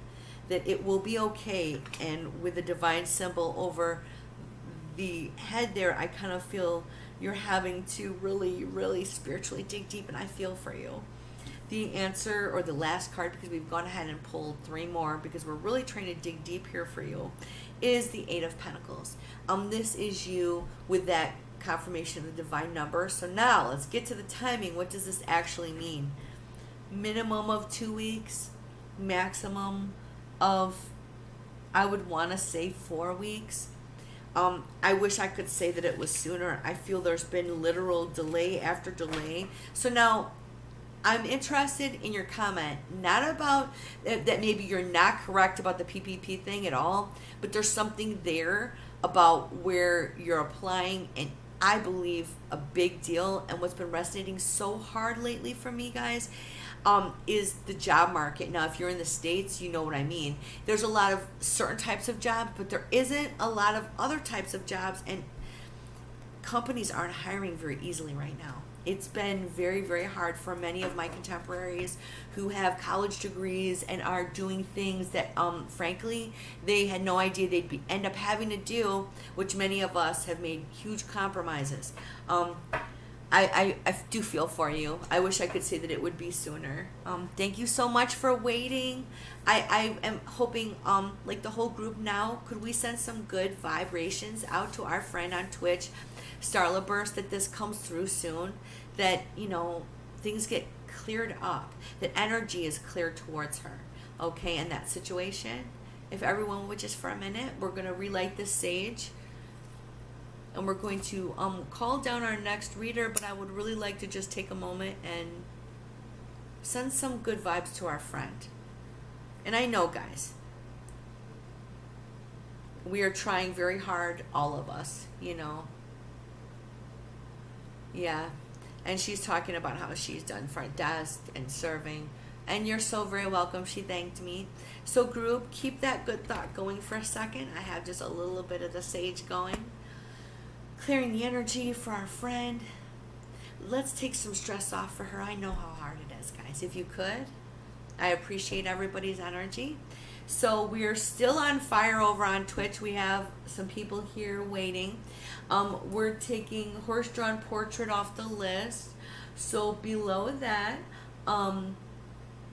that it will be okay. And with the divine symbol over the head there, I kind of feel you're having to really, really spiritually dig deep, and I feel for you. The answer, or the last card, because we've gone ahead and pulled 3 more because we're really trying to dig deep here for you, is the 8 of Pentacles. This is you with that confirmation of the divine number. So now let's get to the timing. What does this actually mean? Minimum of 2 weeks, maximum of, I would want to say 4 weeks. I wish I could say that it was sooner. I feel there's been literal delay after delay. So now I'm interested in your comment, not about that maybe you're not correct about the PPP thing at all, but there's something there about where you're applying, and I believe a big deal, and what's been resonating so hard lately for me, guys, is the job market. Now, if you're in the States, you know what I mean. There's a lot of certain types of jobs, but there isn't a lot of other types of jobs, and companies aren't hiring very easily right now. It's been very, very hard for many of my contemporaries who have college degrees and are doing things that, frankly, they had no idea they'd end up having to do, which many of us have made huge compromises. I do feel for you. I wish I could say that it would be sooner. Thank you so much for waiting. I am hoping, like the whole group now, could we send some good vibrations out to our friend on Twitch, Starla Burst, that this comes through soon, that, things get cleared up, that energy is cleared towards her, okay, in that situation. If everyone would just for a minute, we're going to relight this sage, and we're going to call down our next reader, but I would really like to just take a moment and send some good vibes to our friend. And I know, guys, we are trying very hard, all of us, Yeah, and she's talking about how she's done front desk and serving, and you're so very welcome. She thanked me. So group, keep that good thought going for a second. I have just a little bit of the sage going, clearing the energy for our friend. Let's take some stress off for her. I know how hard it is, guys. If you could, I appreciate everybody's energy. So we're still on fire over on Twitch. We have some people here waiting. We're taking horse-drawn portrait off the list. So below that,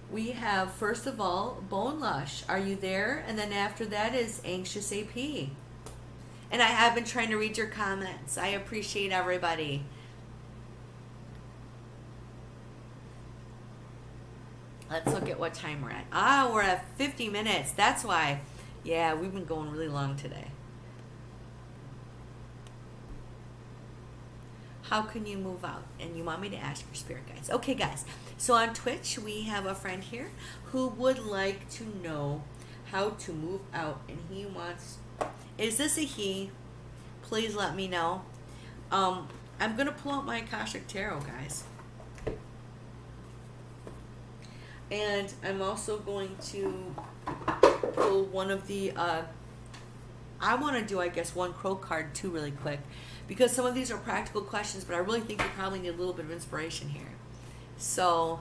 we have, first of all, Bone Lush. Are you there? And then after that is Anxious AP. And I have been trying to read your comments. I appreciate everybody. Let's look at what time we're at. We're at 50 minutes. That's why. Yeah, we've been going really long today. How can you move out? And you want me to ask your spirit guides. Okay, guys. So on Twitch, we have a friend here who would like to know how to move out. And he wants... Is this a he? Please let me know. I'm going to pull out my Akashic Tarot, guys. And I'm also going to pull one of the, I want to do, I guess, one crow card too really quick, because some of these are practical questions, but I really think you probably need a little bit of inspiration here. So,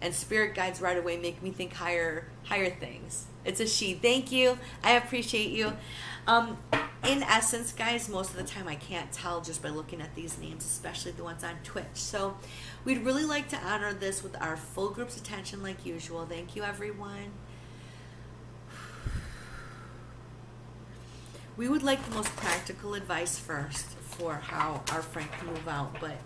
and spirit guides right away make me think higher things. It's a she. Thank you. I appreciate you. In essence, guys, most of the time I can't tell just by looking at these names, especially the ones on Twitch. So we'd really like to honor this with our full group's attention like usual. Thank you, everyone. We would like the most practical advice first for how our friend can move out, but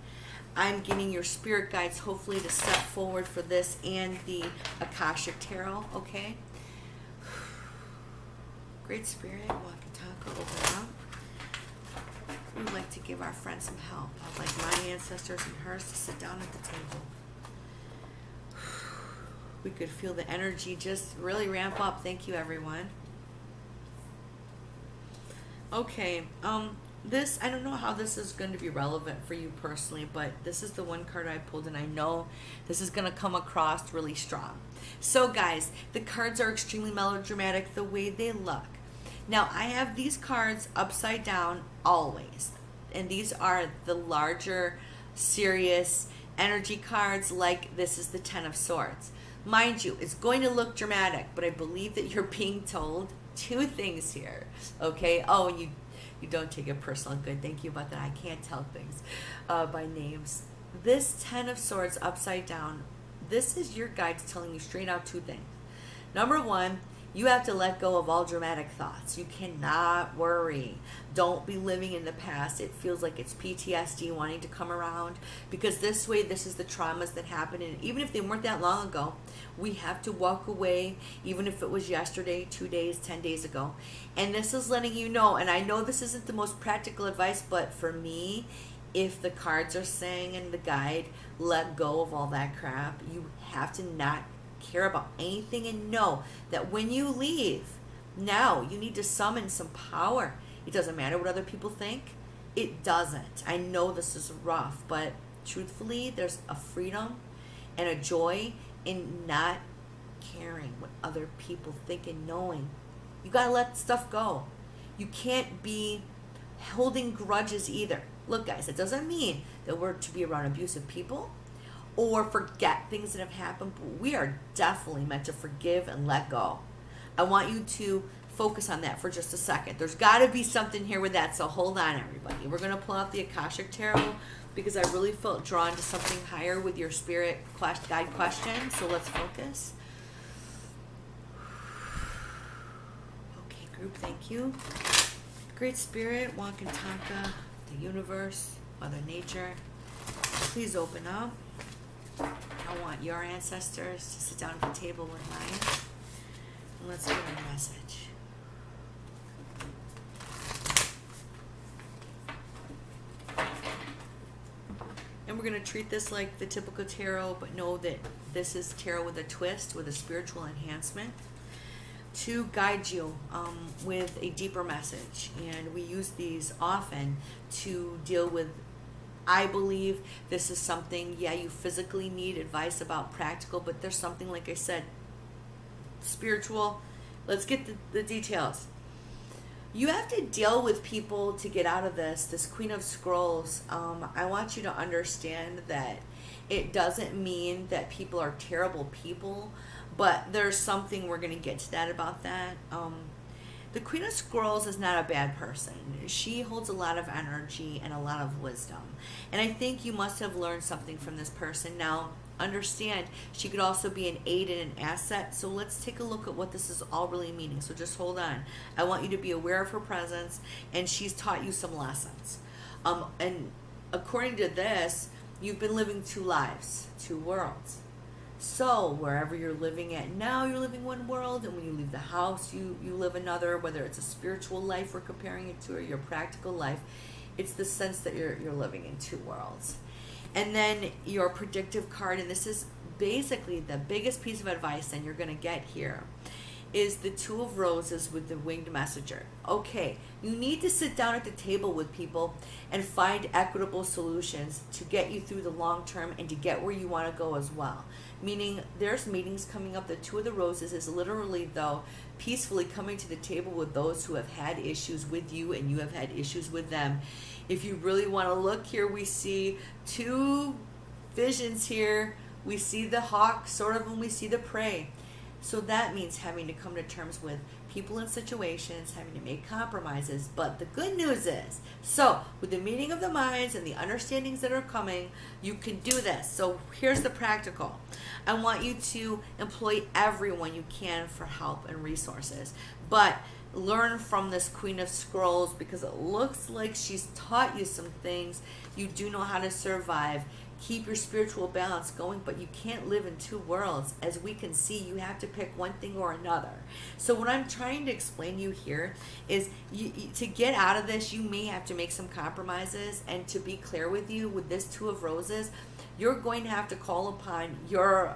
I'm getting your spirit guides hopefully to step forward for this and the Akashic Tarot, okay? Great Spirit, Wakataka, open up. We would like to give our friend some help. I'd like my ancestors and hers to sit down at the table. We could feel the energy just really ramp up. Thank you, everyone. Okay, this, I don't know how this is going to be relevant for you personally, but this is the one card I pulled, and I know this is going to come across really strong. So, guys, the cards are extremely melodramatic the way they look. Now, I have these cards upside down always, and these are the larger, serious energy cards, like this is the Ten of Swords. Mind you, it's going to look dramatic, but I believe that you're being told two things here, okay? Oh, and you don't take it personal. Good, thank you about that. I can't tell things by names. This Ten of Swords upside down, this is your guides telling you straight out two things. Number one, you have to let go of all dramatic thoughts. You cannot worry. Don't be living in the past. It feels like it's PTSD wanting to come around, because this way, this is the traumas that happened. And even if they weren't that long ago, we have to walk away, even if it was yesterday, 2 days, 10 days ago. And this is letting you know, and I know this isn't the most practical advice, but for me, if the cards are saying in the guide, let go of all that crap, you have to not care about anything and know that when you leave, now you need to summon some power. It doesn't matter what other people think. It doesn't. I know this is rough, but truthfully, there's a freedom and a joy in not caring what other people think and knowing. You gotta let stuff go. You can't be holding grudges either. Look, guys, it doesn't mean that we're to be around abusive people or forget things that have happened, but we are definitely meant to forgive and let go. I want you to focus on that for just a second. There's got to be something here with that, so hold on, everybody. We're going to pull out the Akashic Tarot because I really felt drawn to something higher with your spirit guide question, so let's focus. Okay, group, thank you. Great Spirit, Wakantanka, the universe, Mother Nature, please open up. I want your ancestors to sit down at the table with mine. And let's give a message. And we're going to treat this like the typical tarot, but know that this is tarot with a twist, with a spiritual enhancement, to guide you with a deeper message. And we use these often to deal with, I believe this is something, yeah, you physically need advice about practical, but there's something, like I said, spiritual. Let's get the details. You have to deal with people to get out of this Queen of Scrolls. I want you to understand that it doesn't mean that people are terrible people, but there's something, we're going to get to that about that. The Queen of Scrolls is not a bad person. She holds a lot of energy and a lot of wisdom. And I think you must have learned something from this person. Now, understand, she could also be an aid and an asset. So let's take a look at what this is all really meaning. So just hold on. I want you to be aware of her presence, and she's taught you some lessons. And according to this, you've been living two lives, two worlds. So wherever you're living at now, you're living one world, and when you leave the house, you live another, whether it's a spiritual life we're comparing it to or your practical life. It's the sense that you're living in two worlds. And then your predictive card, and this is basically the biggest piece of advice that you're going to get here, is the Two of Roses with the Winged Messenger. Okay, you need to sit down at the table with people and find equitable solutions to get you through the long term and to get where you want to go as well. Meaning there's meetings coming up. The Two of the Roses is literally, though, peacefully coming to the table with those who have had issues with you and you have had issues with them. If you really want to look here, we see two visions here. We see the hawk, sort of, and we see the prey. So that means having to come to terms with people and situations, having to make compromises. But the good news is, so with the meeting of the minds and the understandings that are coming, you can do this. So here's the practical. I want you to employ everyone you can for help and resources. But learn from this Queen of Scrolls, because it looks like she's taught you some things. You do know how to survive. Keep your spiritual balance going, but you can't live in two worlds. As we can see, you have to pick one thing or another. So what I'm trying to explain to you here is to get out of this, you may have to make some compromises. And to be clear with you, with this Two of Roses, you're going to have to call upon your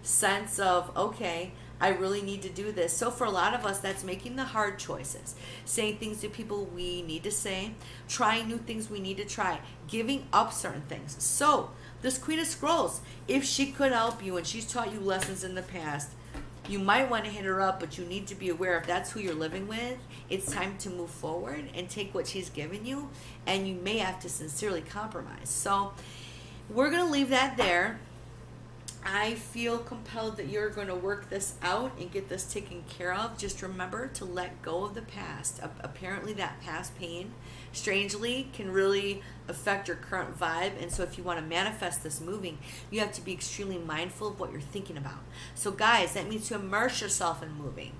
sense of, okay, I really need to do this. So for a lot of us, that's making the hard choices, saying things to people we need to say, trying new things we need to try, giving up certain things. So this Queen of Scrolls, if she could help you and she's taught you lessons in the past, you might want to hit her up, but you need to be aware if that's who you're living with, it's time to move forward and take what she's given you, and you may have to sincerely compromise. So we're going to leave that there. I feel compelled that you're going to work this out and get this taken care of. Just remember to let go of the past. Apparently that past pain, strangely, can really affect your current vibe. And so if you want to manifest this moving, you have to be extremely mindful of what you're thinking about. So guys, that means to immerse yourself in moving,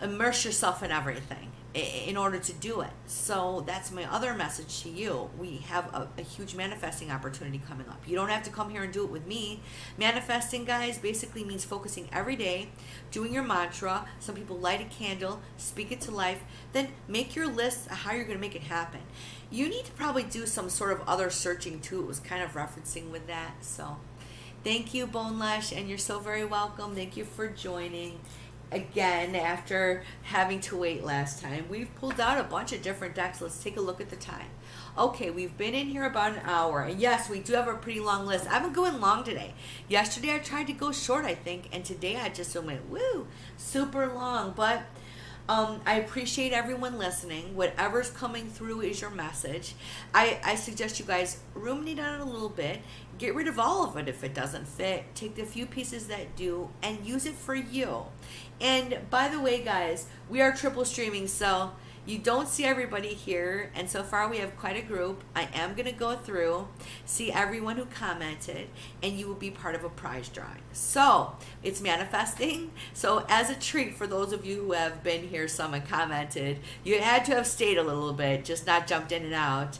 immerse yourself in everything. in order to do it. So that's my other message to you. We have a huge manifesting opportunity coming up. You don't have to come here and do it with me. Manifesting, guys, basically means focusing every day, doing your mantra. Some people light a candle, speak it to life, then make your list of how you're going to make it happen. You need to probably do some sort of other searching too. It was kind of referencing with that. So thank you, Bonelesh, and you're so very welcome. Thank you for joining. Again, after having to wait last time, we've pulled out a bunch of different decks. Let's take a look at the time. Okay, we've been in here about an hour, and yes, we do have a pretty long list. I've been going long today. Yesterday I tried to go short, I think, and today I just went, woo, super long. But I appreciate everyone listening. Whatever's coming through is your message. I suggest you guys ruminate on it a little bit. Get rid of all of it if it doesn't fit. Take the few pieces that do and use it for you. And by the way, guys, we are triple streaming, so you don't see everybody here, and so far we have quite a group. I am going to go through, see everyone who commented, and you will be part of a prize drawing. So it's manifesting. So as a treat for those of you who have been here, some have commented, you had to have stayed a little bit, just not jumped in and out.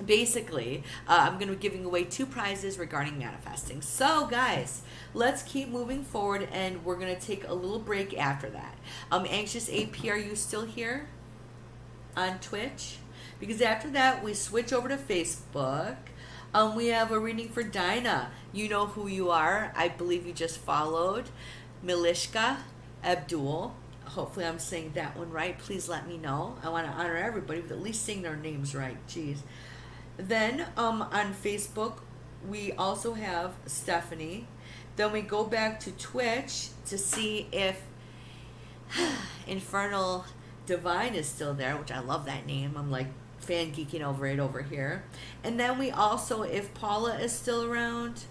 Basically, I'm going to be giving away 2 prizes regarding manifesting. So guys, let's keep moving forward, and we're going to take a little break after that. Anxious AP, are you still here on Twitch? Because after that, we switch over to Facebook. We have a reading for Dinah. You know who you are. I believe you just followed. Milishka Abdul. Hopefully I'm saying that one right. Please let me know. I want to honor everybody with at least saying their names right. Jeez. Then on Facebook, we also have Stephanie. Then we go back to Twitch to see if Infernal Divine is still there, which I love that name. I'm like fan geeking over it over here. And then we also, if Paula is still around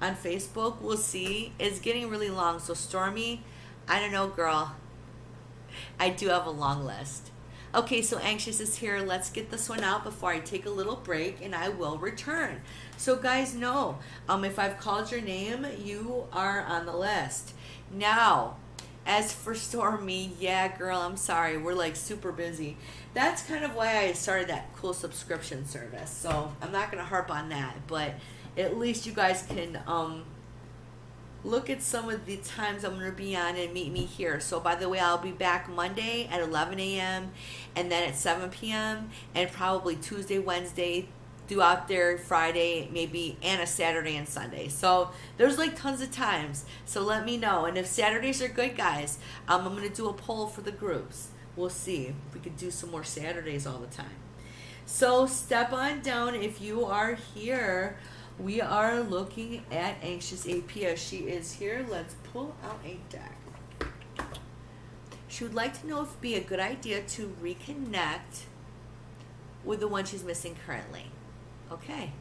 on Facebook, we'll see. It's getting really long. So Stormy, I don't know, girl. I do have a long list. Okay, so Anxious is here. Let's get this one out before I take a little break, and I will return. So guys, know, if I've called your name, you are on the list. Now, as for Stormy, yeah, girl, I'm sorry. We're like super busy. That's kind of why I started that cool subscription service. So I'm not going to harp on that, but at least you guys can look at some of the times I'm going to be on and meet me here. So by the way, I'll be back Monday at 11 a.m. and then at 7 p.m. and probably Tuesday, Wednesday, throughout there, Friday, maybe, and a Saturday and Sunday. So there's like tons of times. So let me know. And if Saturdays are good, guys, I'm going to do a poll for the groups. We'll see if we could do some more Saturdays all the time. So step on down if you are here. We are looking at Anxious AP as she is here. Let's pull out a deck. She would like to know if it would be a good idea to reconnect with the one she's missing currently. Okay.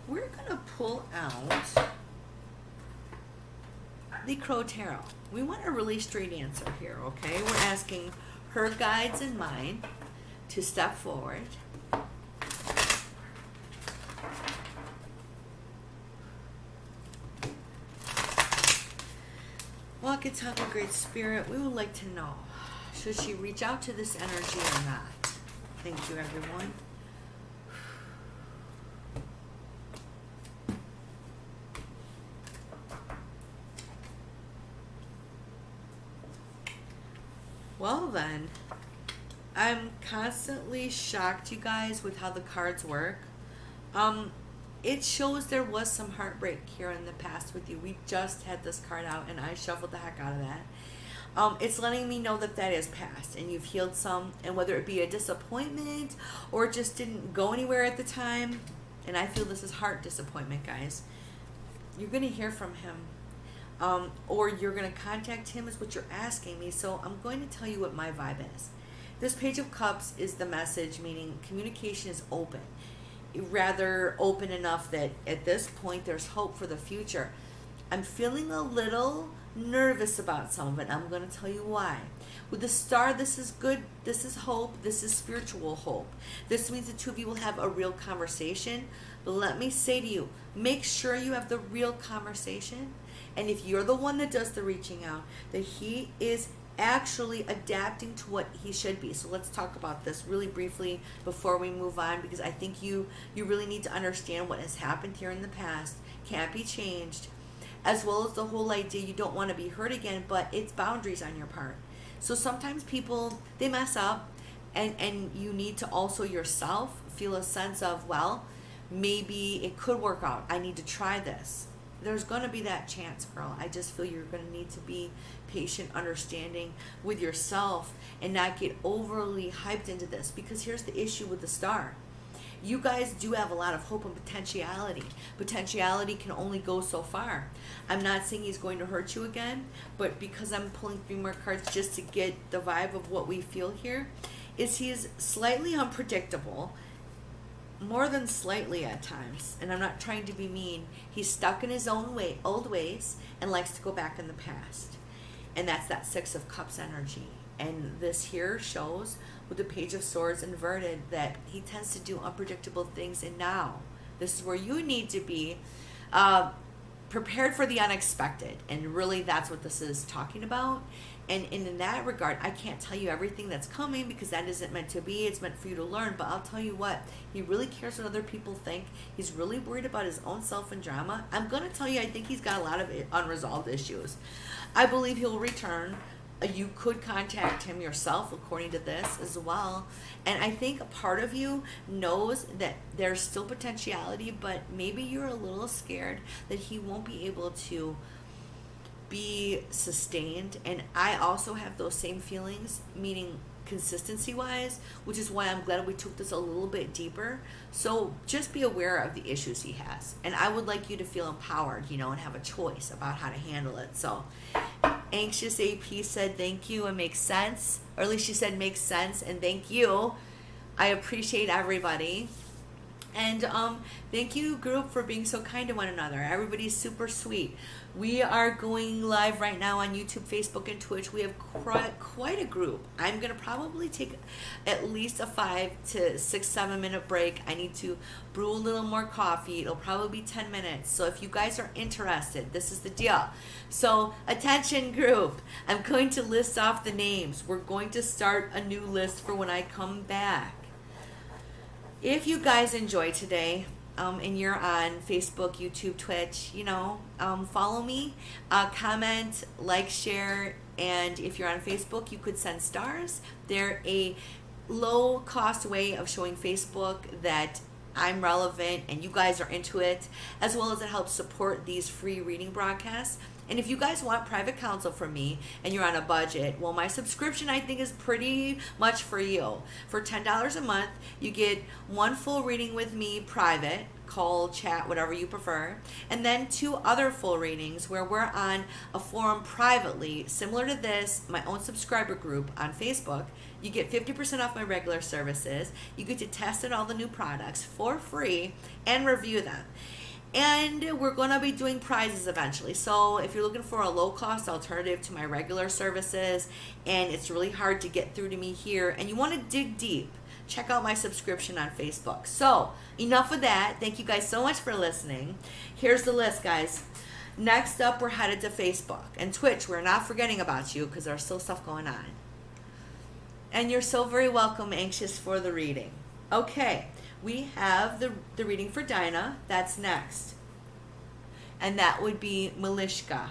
We're going to pull out the Crow Tarot. We want a really straight answer here, okay? We're asking her guides and mine to step forward. Walk and talk with Great Spirit. We would like to know, should she reach out to this energy or not? Thank you, everyone. Well then, I'm constantly shocked, you guys, with how the cards work. It shows there was some heartbreak here in the past with you. We just had this card out, and I shuffled the heck out of that. It's letting me know that that is past, and you've healed some, and whether it be a disappointment or it just didn't go anywhere at the time, and I feel this is heart disappointment, guys. You're going to hear from him. Or you're going to contact him is what you're asking me. So I'm going to tell you what my vibe is. This Page of Cups is the message, meaning communication is open. Rather open enough that at this point there's hope for the future. I'm feeling a little nervous about some of it. I'm going to tell you why. With the star, this is good. This is hope. This is spiritual hope. This means the two of you will have a real conversation. But let me say to you, make sure you have the real conversation. And if you're the one that does the reaching out, that he is actually adapting to what he should be. So let's talk about this really briefly before we move on, because I think you really need to understand what has happened here in the past can't be changed, as well as the whole idea you don't want to be hurt again, but it's boundaries on your part. So sometimes people, they mess up, and you need to also yourself feel a sense of, well, maybe it could work out. I need to try this. There's going to be that chance, girl. I just feel you're going to need to be patient, understanding with yourself, and not get overly hyped into this, because here's the issue with the star. You guys do have a lot of hope and potentiality. Potentiality can only go so far. I'm not saying he's going to hurt you again, but because I'm pulling 3 more cards just to get the vibe of what we feel here, is he's slightly unpredictable, more than slightly at times, and I'm not trying to be mean. He's stuck in his own old ways, and likes to go back in the past. And that's that 6 of Cups energy. And this here shows with the Page of Swords inverted that he tends to do unpredictable things. And now this is where you need to be prepared for the unexpected. And really that's what this is talking about. And in that regard, I can't tell you everything that's coming, because that isn't meant to be. It's meant for you to learn. But I'll tell you what, he really cares what other people think. He's really worried about his own self and drama. I'm going to tell you, I think he's got a lot of unresolved issues. I believe he'll return. You could contact him yourself, according to this as well. And I think a part of you knows that there's still potentiality, but maybe you're a little scared that he won't be able to be sustained. And I also have those same feelings, meaning consistency wise, which is why I'm glad we took this a little bit deeper. So just be aware of the issues he has, and I would like you to feel empowered, and have a choice about how to handle it. So Anxious AP said thank you and makes sense, or at least she said makes sense and thank you. I appreciate everybody. And thank you, group, for being so kind to one another. Everybody's super sweet. We are going live right now on YouTube, Facebook, and Twitch. We have quite a group. I'm going to probably take at least a 5 to 6, 7 minute break. I need to brew a little more coffee. It'll probably be 10 minutes. So if you guys are interested, this is the deal. So attention, group. I'm going to list off the names. We're going to start a new list for when I come back. If you guys enjoy today, and you're on Facebook, YouTube, Twitch, follow me, comment, like, share, and if you're on Facebook, you could send stars. They're a low-cost way of showing Facebook that I'm relevant and you guys are into it, as well as it helps support these free reading broadcasts. And if you guys want private counsel from me and you're on a budget, well, my subscription, I think, is pretty much for you. For $10 a month, you get 1 full reading with me, private, call, chat, whatever you prefer, and then 2 other full readings where we're on a forum privately, similar to this, my own subscriber group on Facebook. You get 50% off my regular services. You get to test out all the new products for free and review them. And we're going to be doing prizes eventually. So if you're looking for a low-cost alternative to my regular services and it's really hard to get through to me here and you want to dig deep, check out my subscription on Facebook. So enough of that. Thank you guys so much for listening. Here's the list, guys. Next up, we're headed to Facebook and Twitch. We're not forgetting about you because there's still stuff going on. And you're so very welcome, Anxious, for the reading. Okay. We have the reading for Dinah. That's next. And that would be Malishka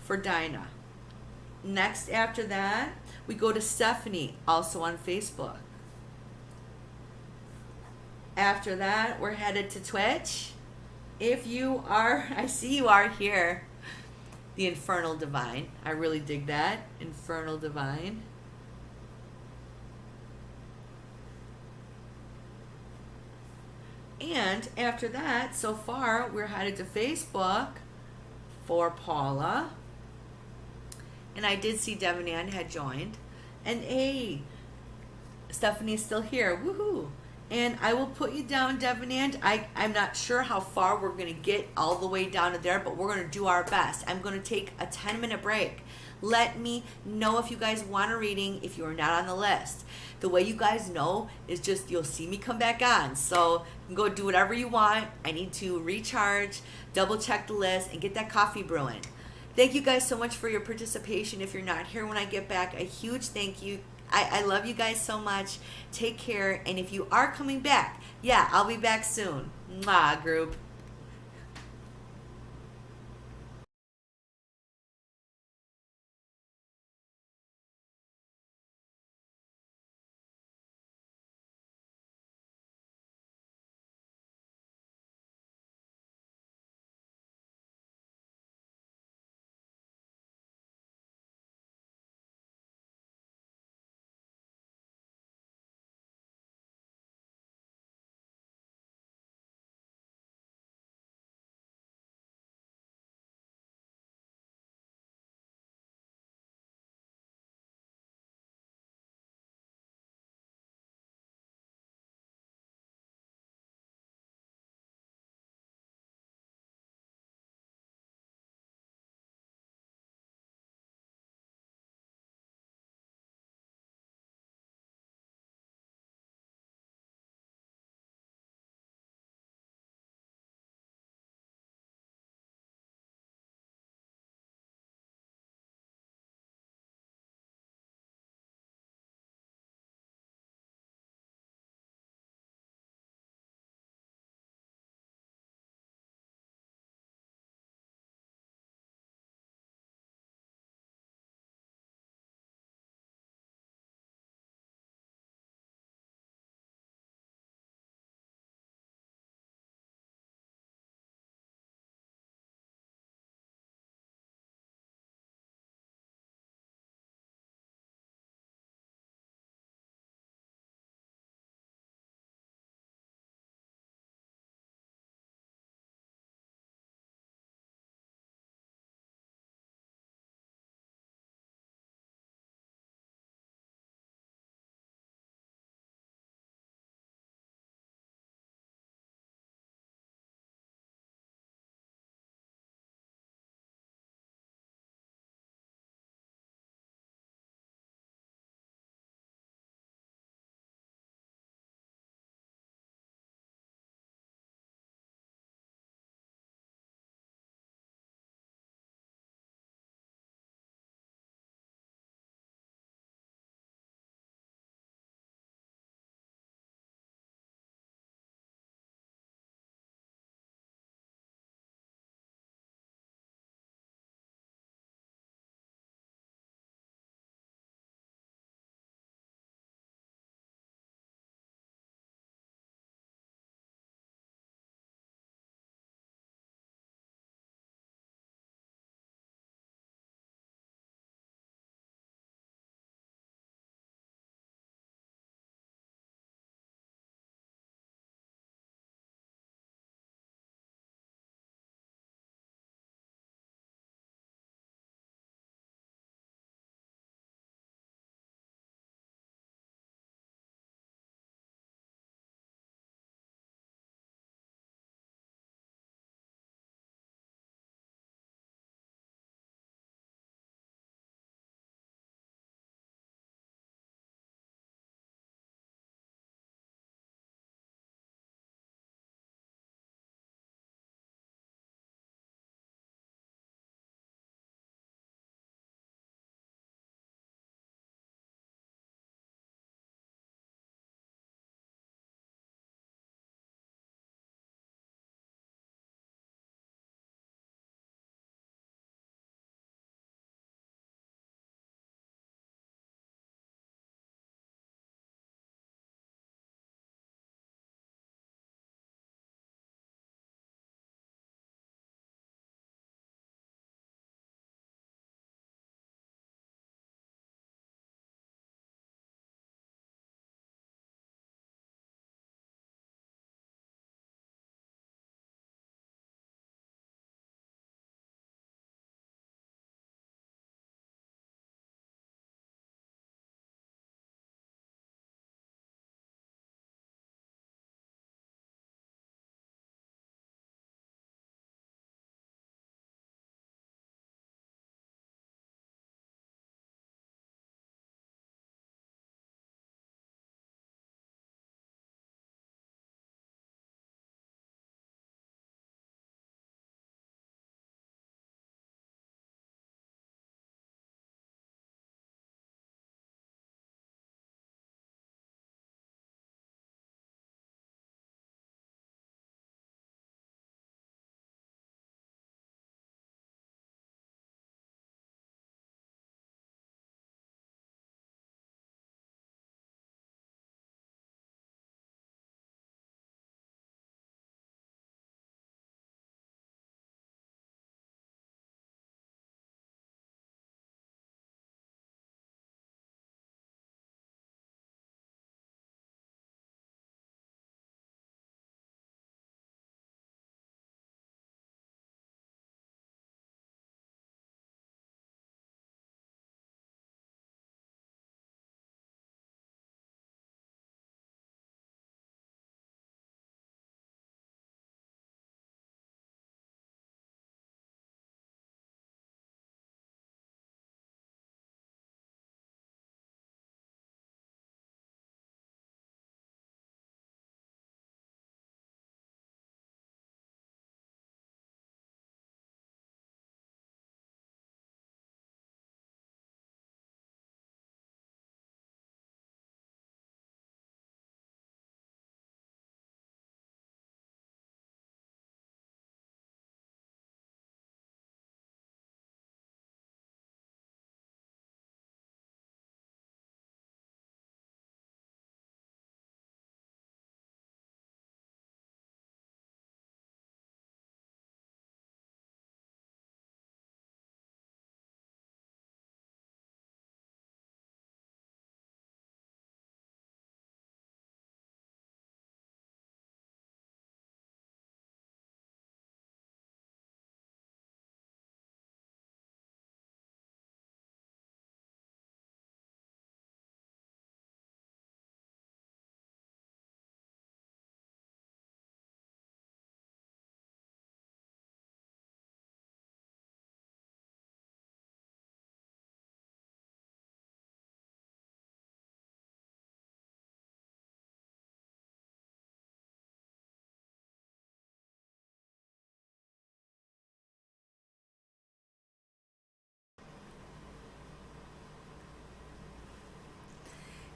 for Dinah. Next after that, we go to Stephanie, also on Facebook. After that, we're headed to Twitch. If you are, I see you are here. The Infernal Divine. I really dig that. Infernal Divine. And after that, so far, we're headed to Facebook for Paula. And I did see Devin Ann had joined. And hey, Stephanie's still here. Woohoo. And I will put you down, Devin and I'm not sure how far we're going to get all the way down to there, but we're going to do our best. I'm going to take a 10-minute break. Let me know if you guys want a reading if you are not on the list. The way you guys know is just you'll see me come back on. So you can go do whatever you want. I need to recharge, double check the list, and get that coffee brewing. Thank you guys so much for your participation. If you're not here when I get back, a huge thank you. I love you guys so much. Take care. And if you are coming back, yeah, I'll be back soon. Mwah, group.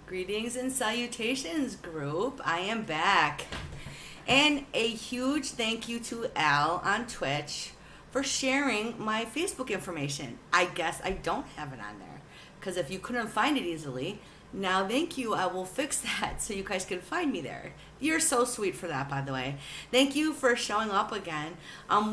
Greetings and salutations, group. I am back. And a huge thank you to Al on Twitch for sharing my Facebook information. I guess I don't have it on there because if you couldn't find it easily, now thank you. I will fix that so you guys can find me there. You're so sweet for that, by the way. Thank you for showing up again.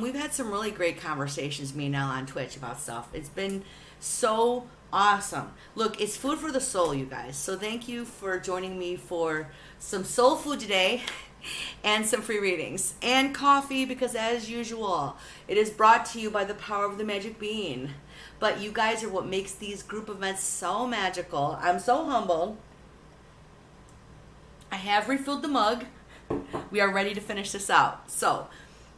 We've had some really great conversations, me and Al, on Twitch about stuff. It's been so awesome. Look, it's food for the soul, you guys. So thank you for joining me for some soul food today and some free readings and coffee, because as usual, it is brought to you by the power of the magic bean. But you guys are what makes these group events so magical. I'm so humbled. I have refilled the mug. We are ready to finish this out. So,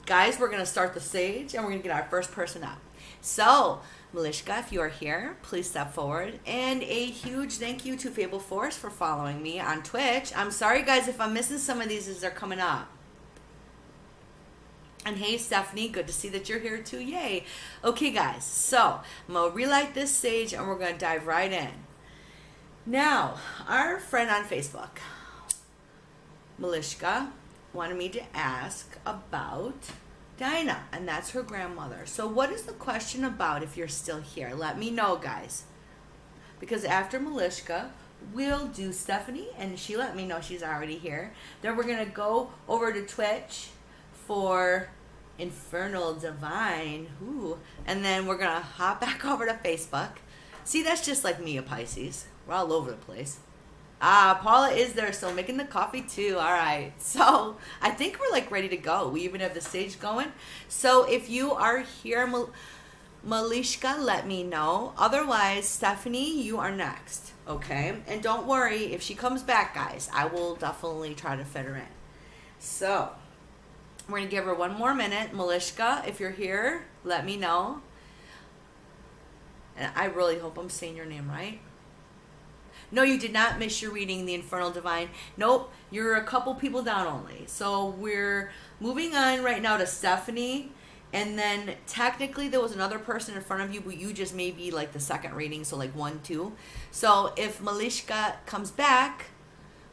guys, we're going to start the stage and we're going to get our first person up. So, Malishka, if you are here, please step forward. And a huge thank you to Fable Force for following me on Twitch. I'm sorry, guys, if I'm missing some of these as they're coming up. And hey, Stephanie, good to see that you're here too. Yay. Okay, guys, so I'm going to relight this stage and we're going to dive right in. Now, our friend on Facebook, Malishka, wanted me to ask about Dinah, and that's her grandmother. So what is the question about if you're still here? Let me know, guys. Because after Malishka, we'll do Stephanie, and she let me know she's already here. Then we're going to go over to Twitch for Infernal Divine. Ooh. And then we're going to hop back over to Facebook. See, that's just like me, a Pisces. We're all over the place. Paula is there, so making the coffee too. All right. So I think we're like ready to go. We even have the stage going. So if you are here, Malishka, let me know. Otherwise, Stephanie, you are next. Okay. And don't worry, if she comes back, guys, I will definitely try to fit her in. So we're going to give her one more minute. Malishka, if you're here, let me know. And I really hope I'm saying your name right. No, you did not miss your reading, the Infernal Divine. Nope, you're a couple people down only. So we're moving on right now to Stephanie. And then technically there was another person in front of you, but you just may be like the second reading, so like 1, 2. So if Malishka comes back,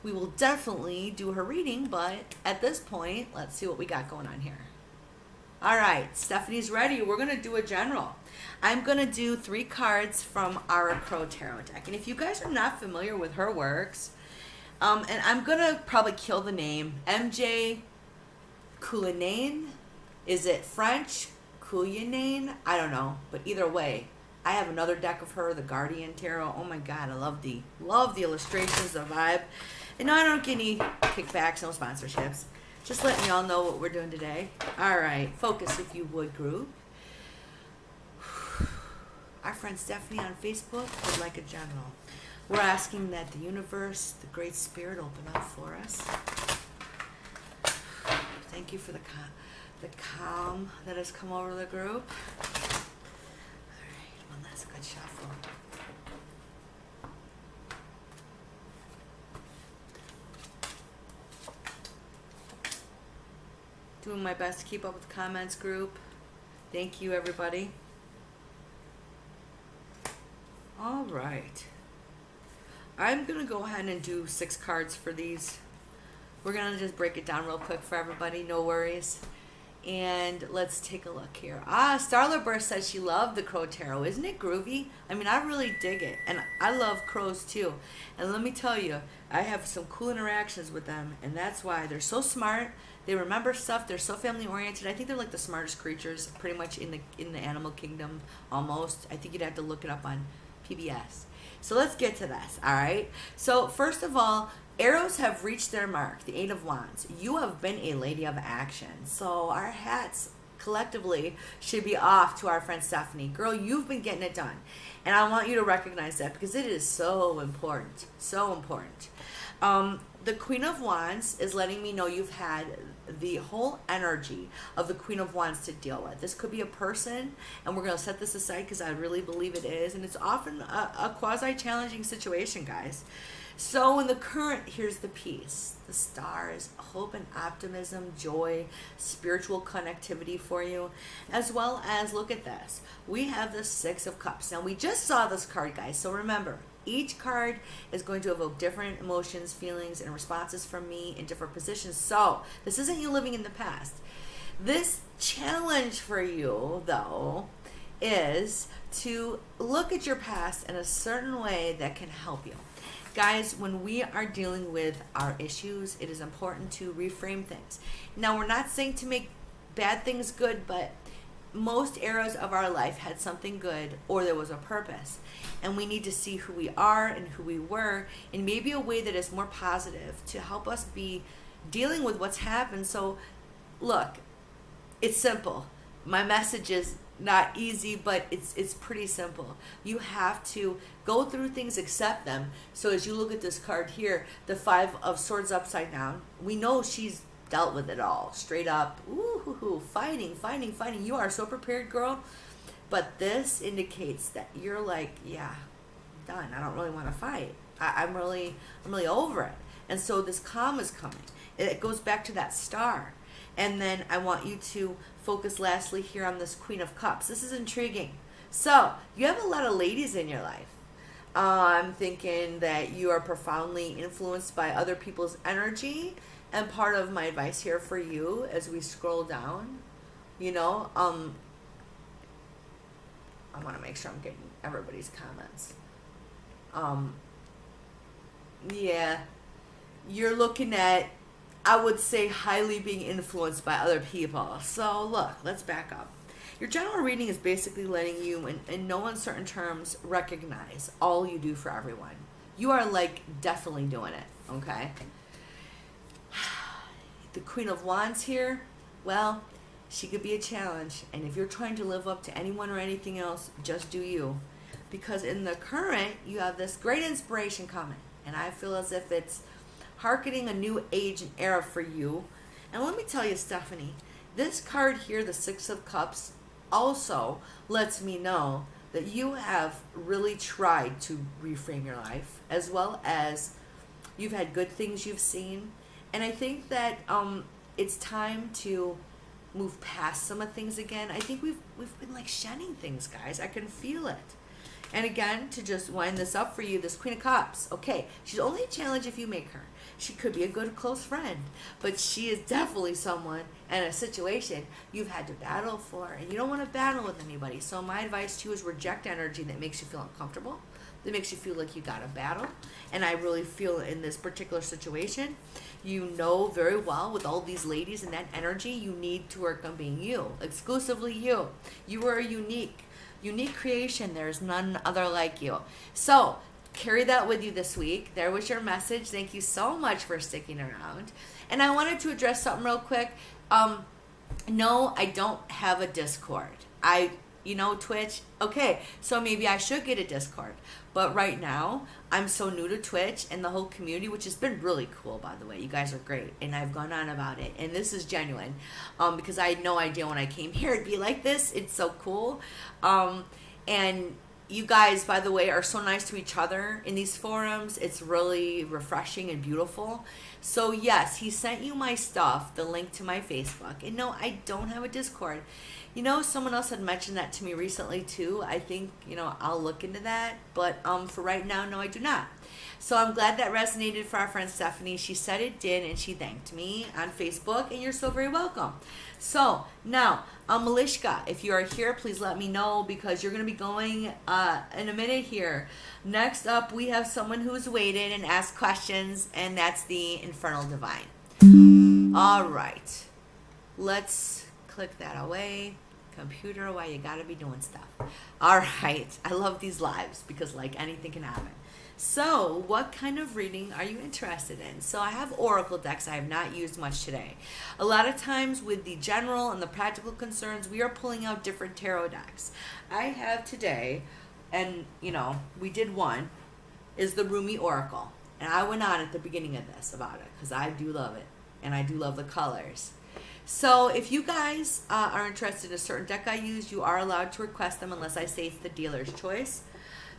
we will definitely do her reading. But at this point, let's see what we got going on here. All right, Stephanie's ready. We're going to do a general. I'm going to do 3 cards from our Crow Tarot deck. And if you guys are not familiar with her works, and I'm going to probably kill the name, MJ Coulinane. Is it French? Coulinane? I don't know. But either way, I have another deck of her, the Guardian Tarot. Oh my God, I love the illustrations, the vibe. And no, I don't get any kickbacks, no sponsorships. Just letting y'all know what we're doing today. All right, focus if you would, group. Our friend Stephanie on Facebook would like a general. We're asking that the universe, the great spirit, open up for us. Thank you for the calm that has come over the group. All right, one last good shuffle. Doing my best to keep up with the comments, group. Thank you, everybody. All right. I'm going to go ahead and do 6 cards for these. We're going to just break it down real quick for everybody. No worries. And let's take a look here. Starla Burst says she loved the Crow Tarot. Isn't it groovy? I mean, I really dig it. And I love crows too. And let me tell you, I have some cool interactions with them. And that's why they're so smart. They remember stuff. They're so family oriented. I think they're like the smartest creatures pretty much in the animal kingdom almost. I think you'd have to look it up on PBS. So let's get to this, all right? So first of all, arrows have reached their mark, the 8 of Wands. You have been a lady of action. So our hats collectively should be off to our friend Stephanie. Girl, you've been getting it done. And I want you to recognize that because it is so important. So important. The Queen of Wands is letting me know you've had the whole energy of the Queen of Wands to deal with. This could be a person, and we're going to set this aside because I really believe it is. And it's often a quasi-challenging situation, guys. So in the current, here's the piece. The stars, hope and optimism, joy, spiritual connectivity for you, as well as, look at this. We have the 6 of Cups. Now, we just saw this card, guys. So remember, Each card is going to evoke different emotions, feelings, and responses from me in different positions. So this isn't you living in the past. This challenge for you, though, is to look at your past in a certain way that can help you. Guys, when we are dealing with our issues, it is important to reframe things. Now, we're not saying to make bad things good, but most eras of our life had something good or there was a purpose. And we need to see who we are and who we were in maybe a way that is more positive to help us be dealing with what's happened. So, look, it's simple. My message is not easy, but it's pretty simple. You have to go through things, accept them. So as you look at this card here, the 5 of Swords upside down, we know she's dealt with it all, straight up. Ooh, fighting. You are so prepared, girl. But this indicates that you're like, yeah, I'm done. I don't really want to fight. I'm really over it. And so this calm is coming. It goes back to that star. And then I want you to focus lastly here on this Queen of Cups. This is intriguing. So you have a lot of ladies in your life. I'm thinking that you are profoundly influenced by other people's energy. And part of my advice here for you as we scroll down, I want to make sure I'm getting everybody's comments. Yeah, you're looking at, I would say, highly being influenced by other people. So look, let's back up. Your general reading is basically letting you, in no uncertain terms, recognize all you do for everyone. You are like definitely doing it, okay? The Queen of Wands here, well, she could be a challenge. And if you're trying to live up to anyone or anything else, just do you. Because in the current, you have this great inspiration coming. And I feel as if it's hearkening a new age and era for you. And let me tell you, Stephanie, this card here, the 6 of Cups, also lets me know that you have really tried to reframe your life, as well as you've had good things you've seen. And I think that it's time to move past some of things again. I think we've been like shedding things, guys. I can feel it. And again, to just wind this up for you, this Queen of Cups. Okay, she's only a challenge if you make her. She could be a good close friend, but she is definitely someone in a situation you've had to battle for, and you don't want to battle with anybody. So my advice to you is reject energy that makes you feel uncomfortable, that makes you feel like you got to battle. And I really feel in this particular situation, you know very well with all these ladies and that energy, you need to work on being you, exclusively you. You are a unique creation. There's none other like you. So carry that with you this week. There was your message. Thank you so much for sticking around. And I wanted to address something real quick. No, I don't have a Discord. Twitch. Okay, so maybe I should get a Discord. But right now, I'm so new to Twitch and the whole community, which has been really cool, by the way. You guys are great, and I've gone on about it. And this is genuine, because I had no idea when I came here it'd be like this. It's so cool. And you guys, by the way, are so nice to each other in these forums. It's really refreshing and beautiful. So yes, he sent you my stuff, the link to my Facebook. And no, I don't have a Discord. Someone else had mentioned that to me recently too. I think, I'll look into that. But for right now, no, I do not. So I'm glad that resonated for our friend Stephanie. She said it did, and she thanked me on Facebook, and you're so very welcome. So now, Malishka, if you are here, please let me know, because you're going to be going in a minute here. Next up, we have someone who's waited and asked questions, and that's the Infernal Divine. All right. Let's click that away. Computer, why you got to be doing stuff. All right. I love these lives because, like, anything can happen. So, what kind of reading are you interested in? So, I have oracle decks I have not used much today. A lot of times with the general and the practical concerns, we are pulling out different tarot decks. I have today, and, we did one, is the Rumi Oracle. And I went on at the beginning of this about it because I do love it. And I do love the colors. So, if you guys are interested in a certain deck I use, you are allowed to request them unless I say it's the dealer's choice.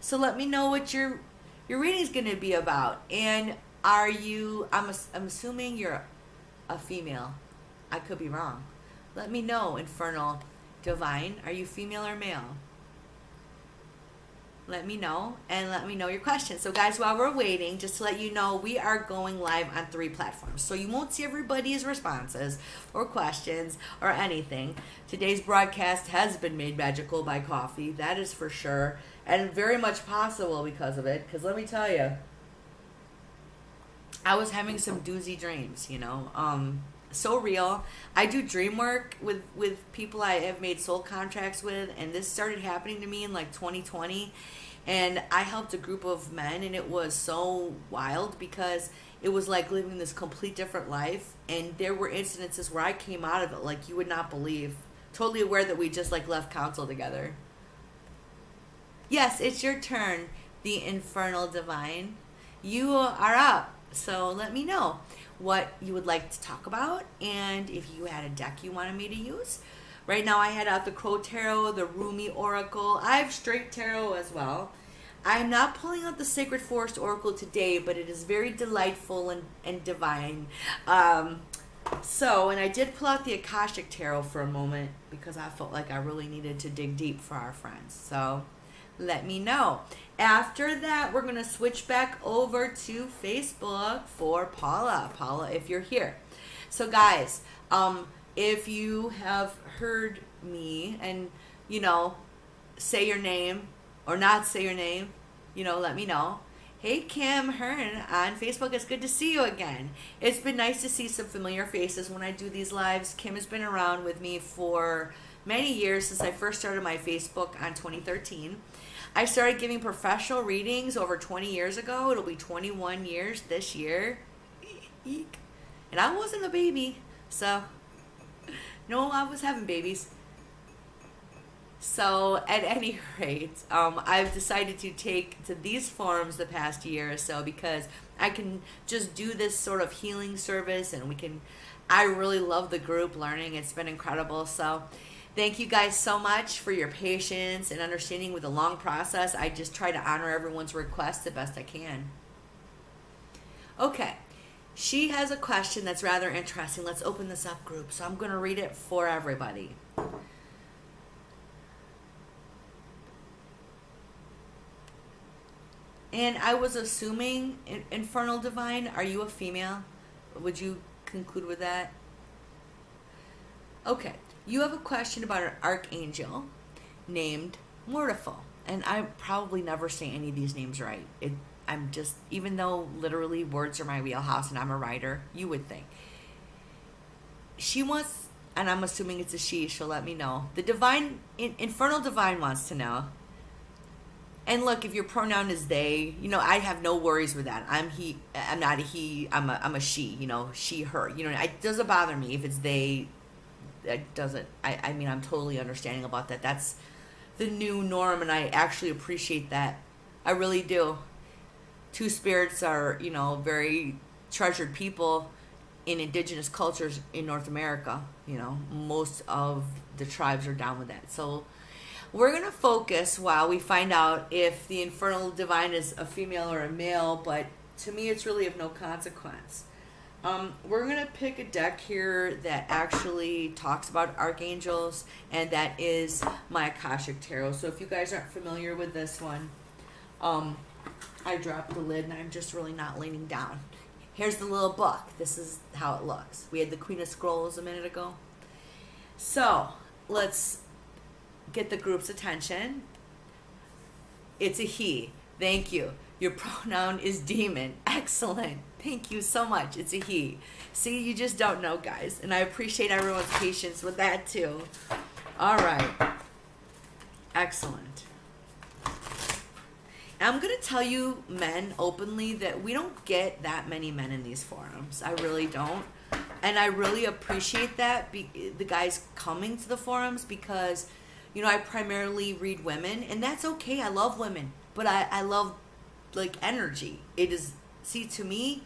So, let me know what your reading is going to be about. And are you, I'm assuming you're a female. I could be wrong. Let me know, Infernal Divine. Are you female or male? let me know and let me know your questions. So guys, while we're waiting, just to let you know, we are going live on 3 platforms. So you won't see everybody's responses or questions or anything. Today's broadcast has been made magical by coffee, that is for sure, and very much possible because of it. Because let me tell you, I was having some doozy dreams, so real. I do dream work with people I have made soul contracts with, and this started happening to me in like 2020, and I helped a group of men, and it was so wild because it was like living this complete different life, and there were incidences where I came out of it like you would not believe, totally aware that we just like left council together. Yes, it's your turn, the Infernal Divine. You are up, so let me know what you would like to talk about, and if you had a deck you wanted me to use. Right now I had out the Crow Tarot, the Rumi Oracle. I have Straight Tarot as well. I'm not pulling out the Sacred Forest Oracle today, but it is very delightful and divine. And I did pull out the Akashic Tarot for a moment because I felt like I really needed to dig deep for our friends. So let me know. After that, we're going to switch back over to Facebook for Paula. Paula, if you're here. So guys, if you have heard me and, say your name or not say your name, let me know. Hey, Kim Hearn on Facebook. It's good to see you again. It's been nice to see some familiar faces when I do these lives. Kim has been around with me for many years, since I first started my Facebook on 2013. I started giving professional readings over 20 years ago. It'll be 21 years this year. Eek. And I wasn't a baby. So, no, I was having babies. So, at any rate, I've decided to take to these forums the past year or so because I can just do this sort of healing service, and I really love the group learning. It's been incredible. So, thank you guys so much for your patience and understanding with the long process. I just try to honor everyone's request the best I can. Okay, she has a question that's rather interesting. Let's open this up, group. So I'm going to read it for everybody. And I was assuming, Infernal Divine, are you a female? Would you conclude with that? Okay. You have a question about an archangel named Mortiful. And I probably never say any of these names right. I'm just, even though literally words are my wheelhouse and I'm a writer, you would think. She wants, and I'm assuming it's a she, she'll let me know. The divine, Infernal Divine wants to know. And look, if your pronoun is they, I have no worries with that. I'm he, I'm not a he, I'm a she, she, her. It doesn't bother me if it's they. It doesn't, I mean, I'm totally understanding about that. That's the new norm, and I actually appreciate that. I really do. Two spirits are, very treasured people in indigenous cultures in North America. Most of the tribes are down with that. So we're going to focus while we find out if the Infernal Divine is a female or a male, but to me it's really of no consequence. We're going to pick a deck here that actually talks about archangels, and that is my Akashic Tarot. So if you guys aren't familiar with this one, I dropped the lid and I'm just really not leaning down. Here's the little book. This is how it looks. We had the Queen of Scrolls a minute ago. So let's get the group's attention. It's a he. Thank you. Your pronoun is demon. Excellent. Thank you so much. It's a he. See, you just don't know, guys. And I appreciate everyone's patience with that, too. All right. Excellent. And I'm going to tell you, men, openly, that we don't get that many men in these forums. I really don't. And I really appreciate that, the guys coming to the forums, because, I primarily read women. And that's okay. I love women. But I love, energy. It is, see, to me,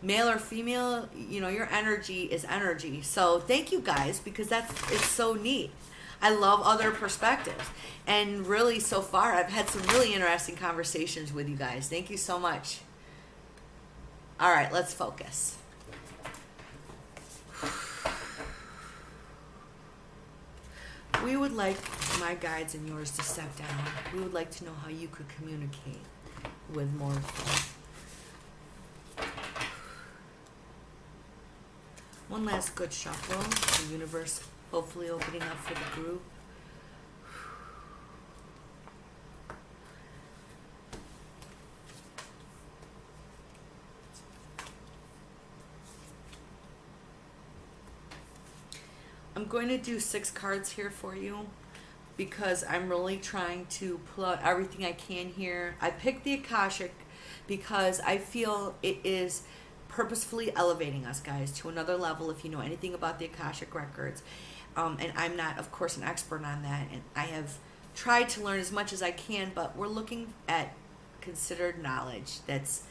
male or female, your energy is energy. So thank you guys, because it's so neat. I love other perspectives. And really, so far, I've had some really interesting conversations with you guys. Thank you so much. All right, let's focus. We would like my guides and yours to step down. We would like to know how you could communicate with more. One last good shuffle. The universe hopefully opening up for the group. I'm going to do 6 cards here for you because I'm really trying to pull out everything I can here. I picked the Akashic because I feel it is purposefully elevating us, guys, to another level if you know anything about the Akashic records. And I'm not, of course, an expert on that, and I have tried to learn as much as I can, but we're looking at considered knowledge. That's,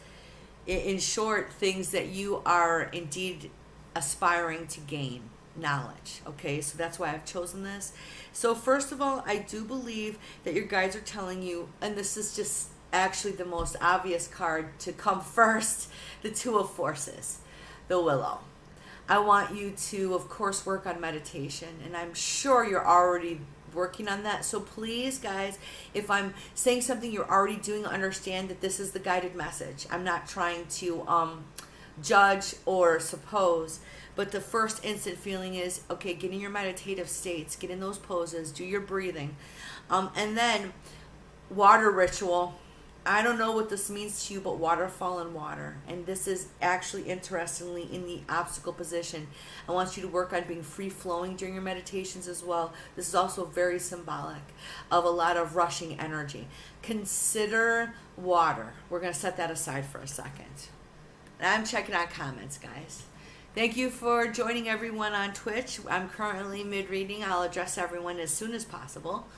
in short, things that you are indeed aspiring to gain knowledge. Okay, so that's why I've chosen this. So first of all, I do believe that your guides are telling you, and this is just actually the most obvious card to come first, the Two of Forces, the Willow. I want you to, of course, work on meditation, and I'm sure you're already working on that. So please, guys, if I'm saying something you're already doing, understand that this is the guided message. I'm not trying to judge or suppose, but the first instant feeling is, okay, get in your meditative states, get in those poses, do your breathing. And then water ritual. I don't know what this means to you, but waterfall and water. And this is actually, interestingly, in the obstacle position. I want you to work on being free-flowing during your meditations as well. This is also very symbolic of a lot of rushing energy. Consider water. We're going to set that aside for a second. I'm checking out comments, guys. Thank you for joining everyone on Twitch. I'm currently mid-reading. I'll address everyone as soon as possible.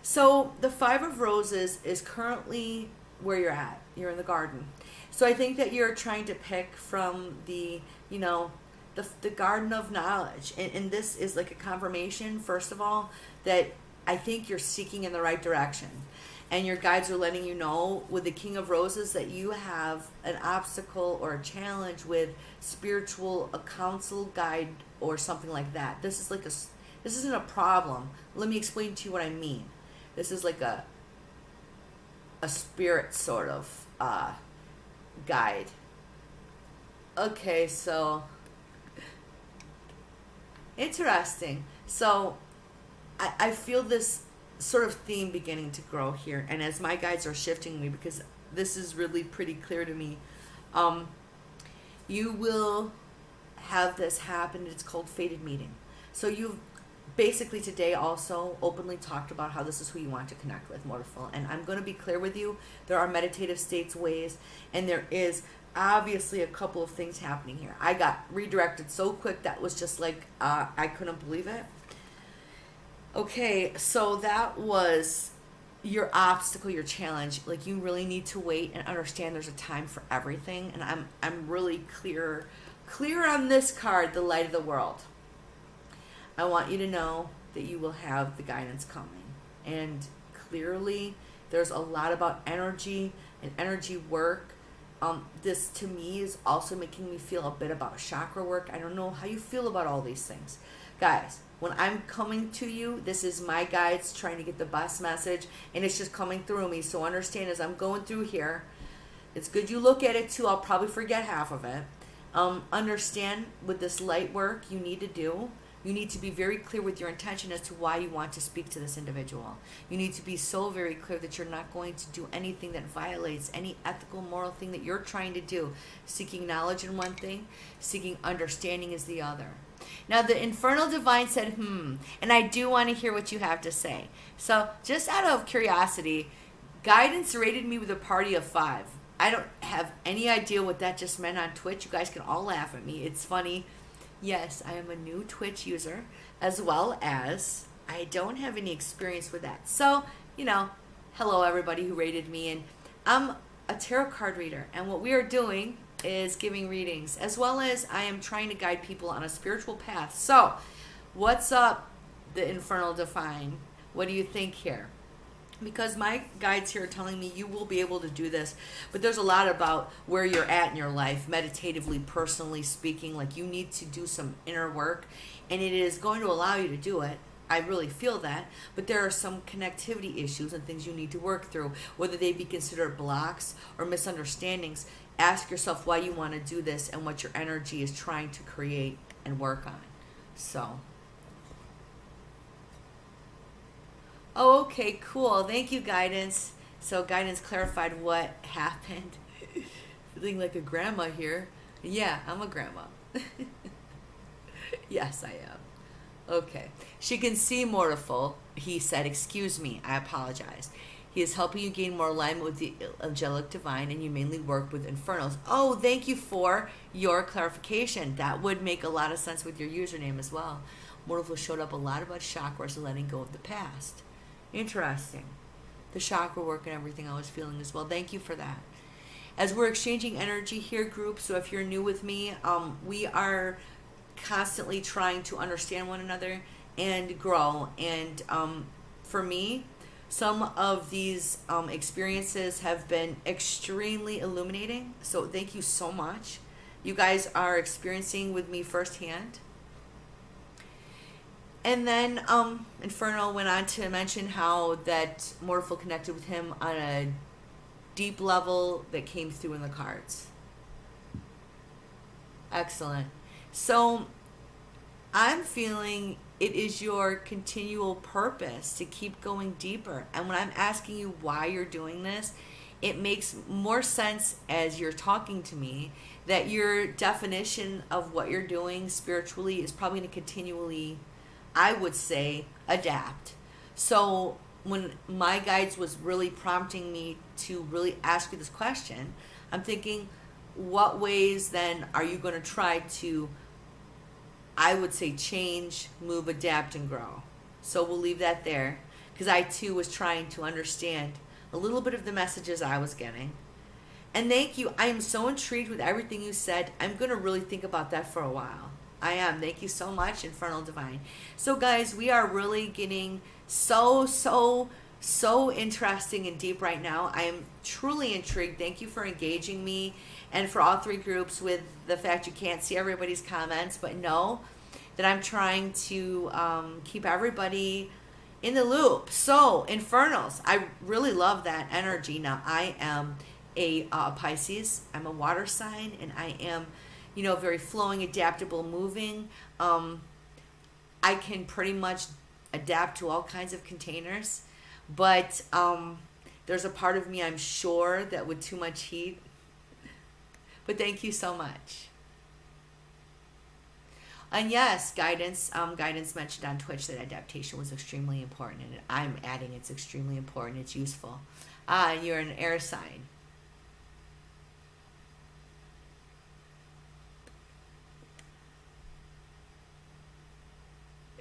So the Five of Roses is currently where you're at. You're in the garden. So I think that you're trying to pick from the, the garden of knowledge. And this is like a confirmation, first of all, that I think you're seeking in the right direction. And your guides are letting you know with the King of Roses that you have an obstacle or a challenge with spiritual, a counsel, guide, or something like that. This is like this isn't a problem. Let me explain to you what I mean. This is like a spirit sort of guide. Okay, so interesting. So I feel this sort of theme beginning to grow here, and as my guides are shifting me, because this is really pretty clear to me, you will have this happen. It's called fated meeting. So you've basically today also openly talked about how this is who you want to connect with, Mortal. And I'm going to be clear with you. There are meditative states, ways, and there is obviously a couple of things happening here. I got redirected so quick that was just like I couldn't believe it. Okay, so that was your obstacle, your challenge. Like, you really need to wait and understand there's a time for everything. And I'm really clear on this card, the Light of the World. I want you to know that you will have the guidance coming. And clearly, there's a lot about energy and energy work. This, to me, is also making me feel a bit about chakra work. I don't know how you feel about all these things. Guys, when I'm coming to you, this is my guides trying to get the best message, and it's just coming through me. So understand, as I'm going through here, it's good you look at it too. I'll probably forget half of it. Understand, with this light work you need to do, you need to be very clear with your intention as to why you want to speak to this individual. You need to be so very clear that you're not going to do anything that violates any ethical, moral thing that you're trying to do. Seeking knowledge in one thing, seeking understanding is the other. Now, the Infernal Divine said, and I do want to hear what you have to say. So, just out of curiosity, guidance rated me with a party of 5. I don't have any idea what that just meant on Twitch. You guys can all laugh at me. It's funny. Yes, I am a new Twitch user, as well as I don't have any experience with that. So, hello everybody who rated me. And I'm a tarot card reader. And what we are doing is giving readings, as well as I am trying to guide people on a spiritual path. So, what's up, the Infernal Divine? What do you think here? Because my guides here are telling me you will be able to do this, but there's a lot about where you're at in your life, meditatively, personally speaking. Like, you need to do some inner work, and it is going to allow you to do it. I really feel that, but there are some connectivity issues and things you need to work through, whether they be considered blocks or misunderstandings. Ask yourself why you want to do this and what your energy is trying to create and work on. So, oh, okay, cool. Thank you, guidance. So, guidance clarified what happened. Feeling like a grandma here. Yeah, I'm a grandma. Yes, I am. Okay. She can see Mortiful. He said, excuse me, I apologize. He is helping you gain more alignment with the angelic divine, and you mainly work with infernals. Oh, thank you for your clarification. That would make a lot of sense with your username as well. Mortiful showed up a lot about chakras and letting go of the past. Interesting. The chakra work and everything I was feeling as well. Thank you for that. As we're exchanging energy here, group, so if you're new with me, we are constantly trying to understand one another and grow. And for me, some of these experiences have been extremely illuminating. So thank you so much. You guys are experiencing with me firsthand. And then Inferno went on to mention how that Mortal connected with him on a deep level that came through in the cards. Excellent. So I'm feeling it is your continual purpose to keep going deeper. And when I'm asking you why you're doing this, it makes more sense as you're talking to me that your definition of what you're doing spiritually is probably going to continually, I would say, adapt. So when my guides was really prompting me to really ask you this question, I'm thinking, what ways then are you going to try to, I would say, change, move, adapt, and grow? So we'll leave that there, because I too was trying to understand a little bit of the messages I was getting. And thank you. I am so intrigued with everything you said. I'm going to really think about that for a while. I am. Thank you so much, Infernal Divine. So guys, we are really getting so interesting and deep right now. I am truly intrigued. Thank you for engaging me, and for all three groups with the fact you can't see everybody's comments, but know that I'm trying to keep everybody in the loop. So, Infernals, I really love that energy. Now, I am a Pisces. I'm a water sign, and I am, very flowing, adaptable, moving. I can pretty much adapt to all kinds of containers, but there's a part of me, I'm sure, that with too much heat. But thank you so much. And yes, guidance mentioned on Twitch that adaptation was extremely important, and I'm adding it's extremely important, it's useful. You're an air sign.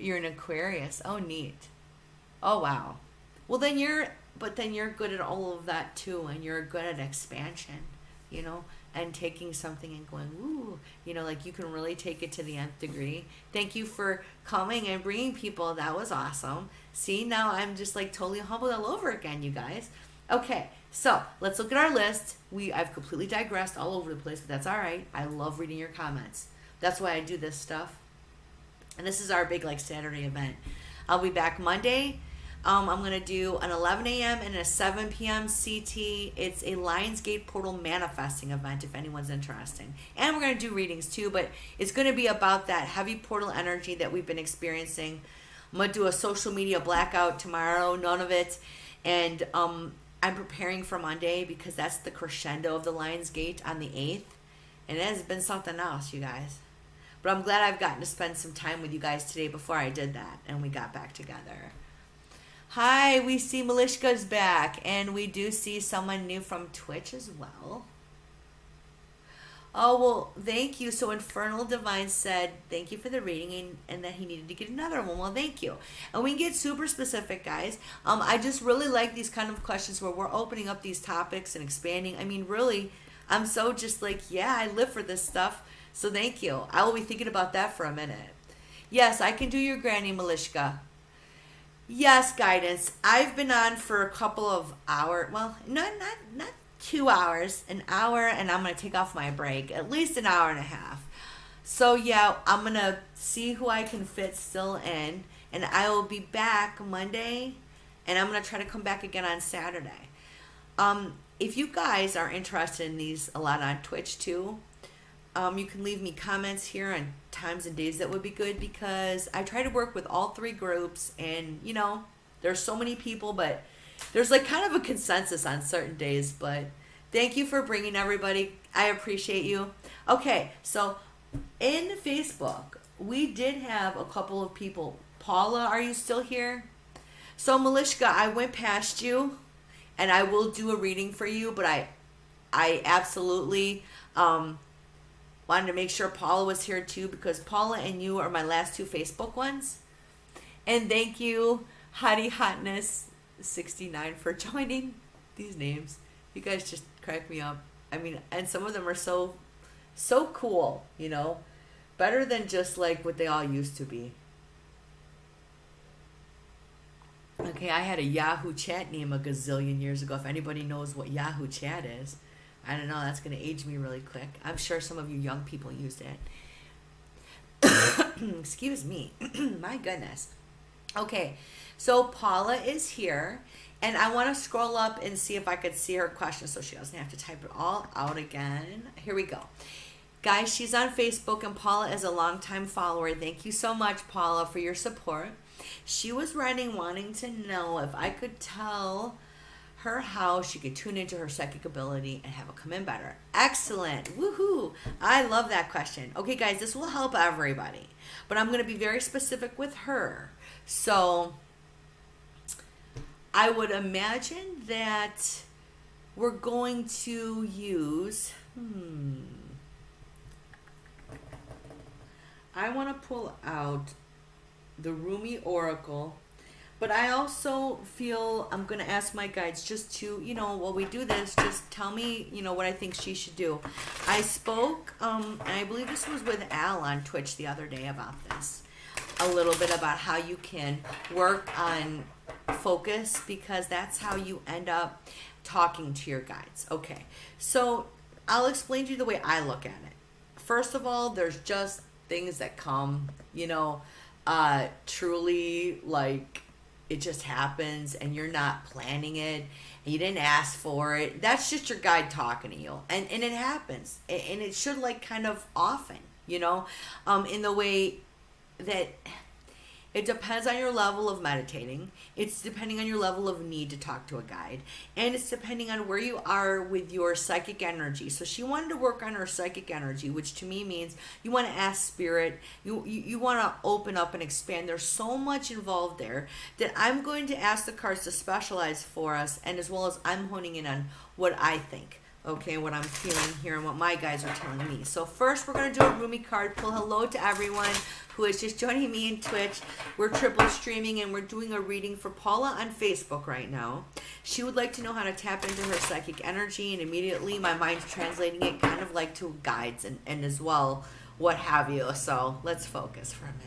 You're an Aquarius. Oh, neat. Oh, wow. Well, then you're good at all of that too, and you're good at expansion, and taking something and going, ooh, like you can really take it to the nth degree. Thank you for coming and bringing people. That was awesome. See, now I'm just like totally humbled all over again, you guys. Okay, so let's look at our list. I've completely digressed all over the place, but that's all right. I love reading your comments. That's why I do this stuff. And this is our big Saturday event. I'll be back Monday. I'm going to do an 11 a.m. and a 7 p.m. CT. It's a Lionsgate Portal manifesting event if anyone's interested. And we're going to do readings too, but it's going to be about that heavy portal energy that we've been experiencing. I'm going to do a social media blackout tomorrow, none of it. And I'm preparing for Monday because that's the crescendo of the Lionsgate on the 8th. And it has been something else, you guys. But I'm glad I've gotten to spend some time with you guys today before I did that and we got back together. Hi, we see Malishka's back, and we do see someone new from Twitch as well. Oh, well, thank you. So Infernal Divine said thank you for the reading and that he needed to get another one. Well, thank you. And we can get super specific, guys. I just really like these kind of questions where we're opening up these topics and expanding. I mean, really, I'm so just yeah, I live for this stuff. So thank you. I will be thinking about that for a minute. Yes, I can do your Granny Malishka. Yes, guidance. I've been on for a couple of hours. Well, not 2 hours. An hour, and I'm going to take off my break. At least an hour and a half. So, yeah, I'm going to see who I can fit still in. And I will be back Monday, and I'm going to try to come back again on Saturday. If you guys are interested in these a lot on Twitch too, you can leave me comments here on times and days that would be good, because I try to work with all three groups, and you know, there's so many people, but there's like kind of a consensus on certain days. But thank you for bringing everybody. I appreciate you. Okay, so in Facebook, we did have a couple of people. Paula, are you still here? So Malishka, I went past you, and I will do a reading for you, but I absolutely wanted to make sure Paula was here too, because Paula and you are my last two Facebook ones. And thank you, Hottie Hotness 69, for joining. These names, you guys just crack me up. I mean, and some of them are so cool, you know, better than just like what they all used to be. Okay, I had a Yahoo Chat name a gazillion years ago. If anybody knows what Yahoo Chat is, I don't know, that's going to age me really quick. I'm sure some of you young people used it. Excuse me. My goodness. Okay, so Paula is here, and I want to scroll up and see if I could see her question so she doesn't have to type it all out again. Here we go. Guys, she's on Facebook, and Paula is a longtime follower. Thank you so much, Paula, for your support. She was writing, wanting to know if I could tell her how she could tune into her psychic ability and have it come in better. Excellent. Woohoo. I love that question. Okay, guys, this will help everybody, but I'm going to be very specific with her. So I would imagine that we're going to use, I want to pull out the Rumi Oracle. But I also feel I'm going to ask my guides just to, you know, while we do this, just tell me, you know, what I think she should do. I spoke, and I believe this was with Al on Twitch the other day about this, a little bit about how you can work on focus, because that's how you end up talking to your guides. Okay, so I'll explain to you the way I look at it. First of all, there's just things that come, you know, truly like, it just happens, and you're not planning it, and you didn't ask for it. That's just your guide talking to you, and it happens, and it should, like, kind of often, you know, in the way that it depends on your level of meditating. It's depending on your level of need to talk to a guide, and it's depending on where you are with your psychic energy. So she wanted to work on her psychic energy, which to me means you want to ask spirit, you want to open up and expand. There's so much involved there that I'm going to ask the cards to specialize for us, and as well as I'm honing in on what I think. Okay, what I'm feeling here and what my guys are telling me. So first, we're going to do a Rumi card pull. Hello to everyone who is just joining me in Twitch. We're triple streaming, and we're doing a reading for Paula on Facebook right now. She would like to know how to tap into her psychic energy, and immediately my mind's translating it kind of like to guides and as well, what have you. So let's focus for a minute.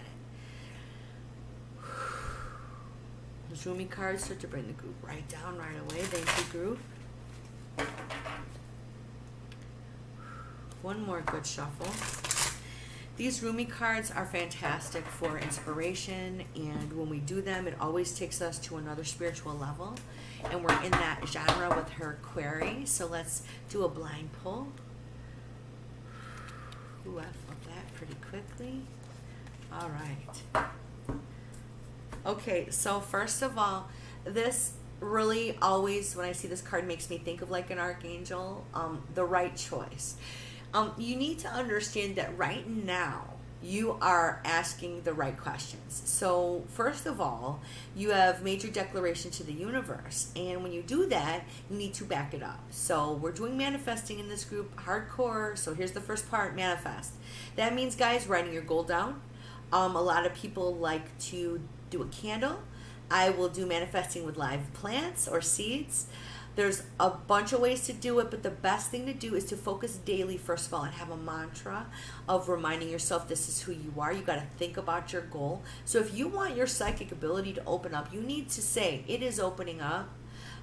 Those Rumi cards start to bring the group right down right away. Thank you, group. One more good shuffle. These Rumi cards are fantastic for inspiration, and when we do them, it always takes us to another spiritual level, and we're in that genre with her query. So let's do a blind pull. Ooh, I felt that pretty quickly. All right. Okay, so first of all, this really always, when I see this card, makes me think of like an archangel, the right choice. You need to understand that right now you are asking the right questions. So first of all, you have made your declaration to the universe, and when you do that, you need to back it up. So we're doing manifesting in this group, hardcore. So here's the first part, manifest. That means, guys, writing your goal down. A lot of people like to do a candle. I will do manifesting with live plants or seeds. There's a bunch of ways to do it, but the best thing to do is to focus daily, first of all, and have a mantra of reminding yourself this is who you are. You got to think about your goal. So if you want your psychic ability to open up, you need to say, it is opening up.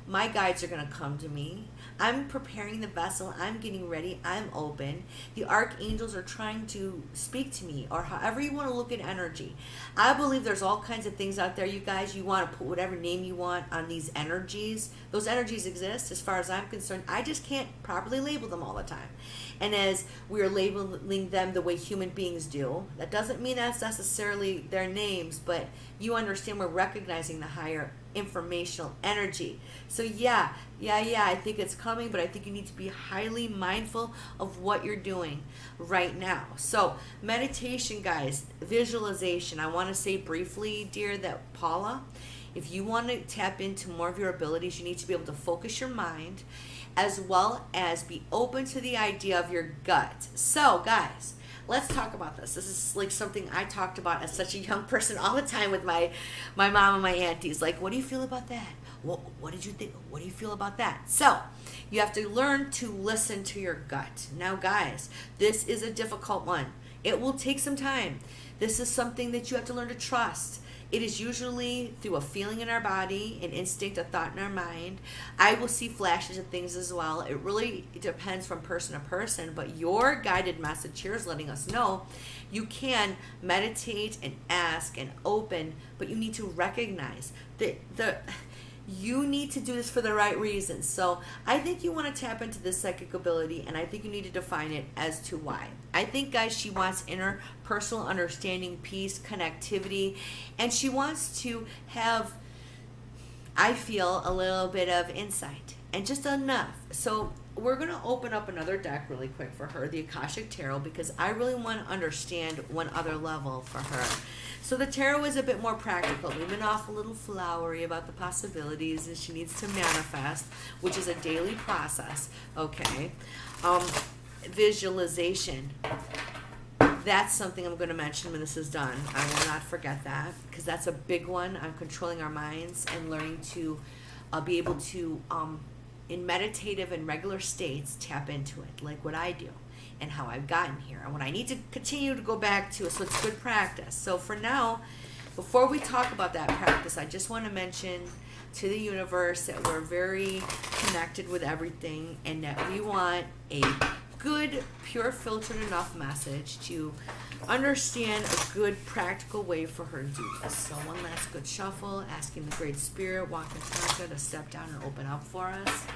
My guides are going to come to me. I'm preparing the vessel. I'm getting ready. I'm open. The archangels are trying to speak to me, or however you want to look at energy. I believe there's all kinds of things out there, you guys. You want to put whatever name you want on these energies. Those energies exist as far as I'm concerned. I just can't properly label them all the time. And as we're labeling them the way human beings do, that doesn't mean that's necessarily their names, but you understand we're recognizing the higher informational energy. So yeah, I think it's coming, but I think you need to be highly mindful of what you're doing right now. So meditation, guys, visualization. I want to say briefly, dear, that Paula, if you want to tap into more of your abilities, you need to be able to focus your mind as well as be open to the idea of your gut. So guys, let's talk about this. This is like something I talked about as such a young person all the time with my mom and my aunties. Like, what do you feel about that? What did you think? What do you feel about that? So you have to learn to listen to your gut. Now, guys, this is a difficult one. It will take some time. This is something that you have to learn to trust. It is usually through a feeling in our body, an instinct, a thought in our mind. I will see flashes of things as well. It really depends from person to person, but your guided message here is letting us know you can meditate and ask and open, but you need to recognize that you need to do this for the right reasons. So I think you want to tap into this psychic ability, and I think you need to define it as to why. I think, guys, she wants inner personal understanding, peace, connectivity, and she wants to have, I feel, a little bit of insight and just enough. So we're going to open up another deck really quick for her, the Akashic Tarot, because I really want to understand one other level for her. So the tarot is a bit more practical. We've been off a little flowery about the possibilities, and she needs to manifest, which is a daily process. Okay. Visualization. That's something I'm going to mention when this is done. I will not forget that, because that's a big one on controlling our minds and learning to be able to, in meditative and regular states, tap into it, like what I do and how I've gotten here and what I need to continue to go back to. So it's good practice. So for now, before we talk about that practice, I just want to mention to the universe that we're very connected with everything, and that we want a good, pure, filtered enough message to understand a good, practical way for her to do this. So one last good shuffle, asking the Great Spirit, Walking Tantra, to step down and open up for us.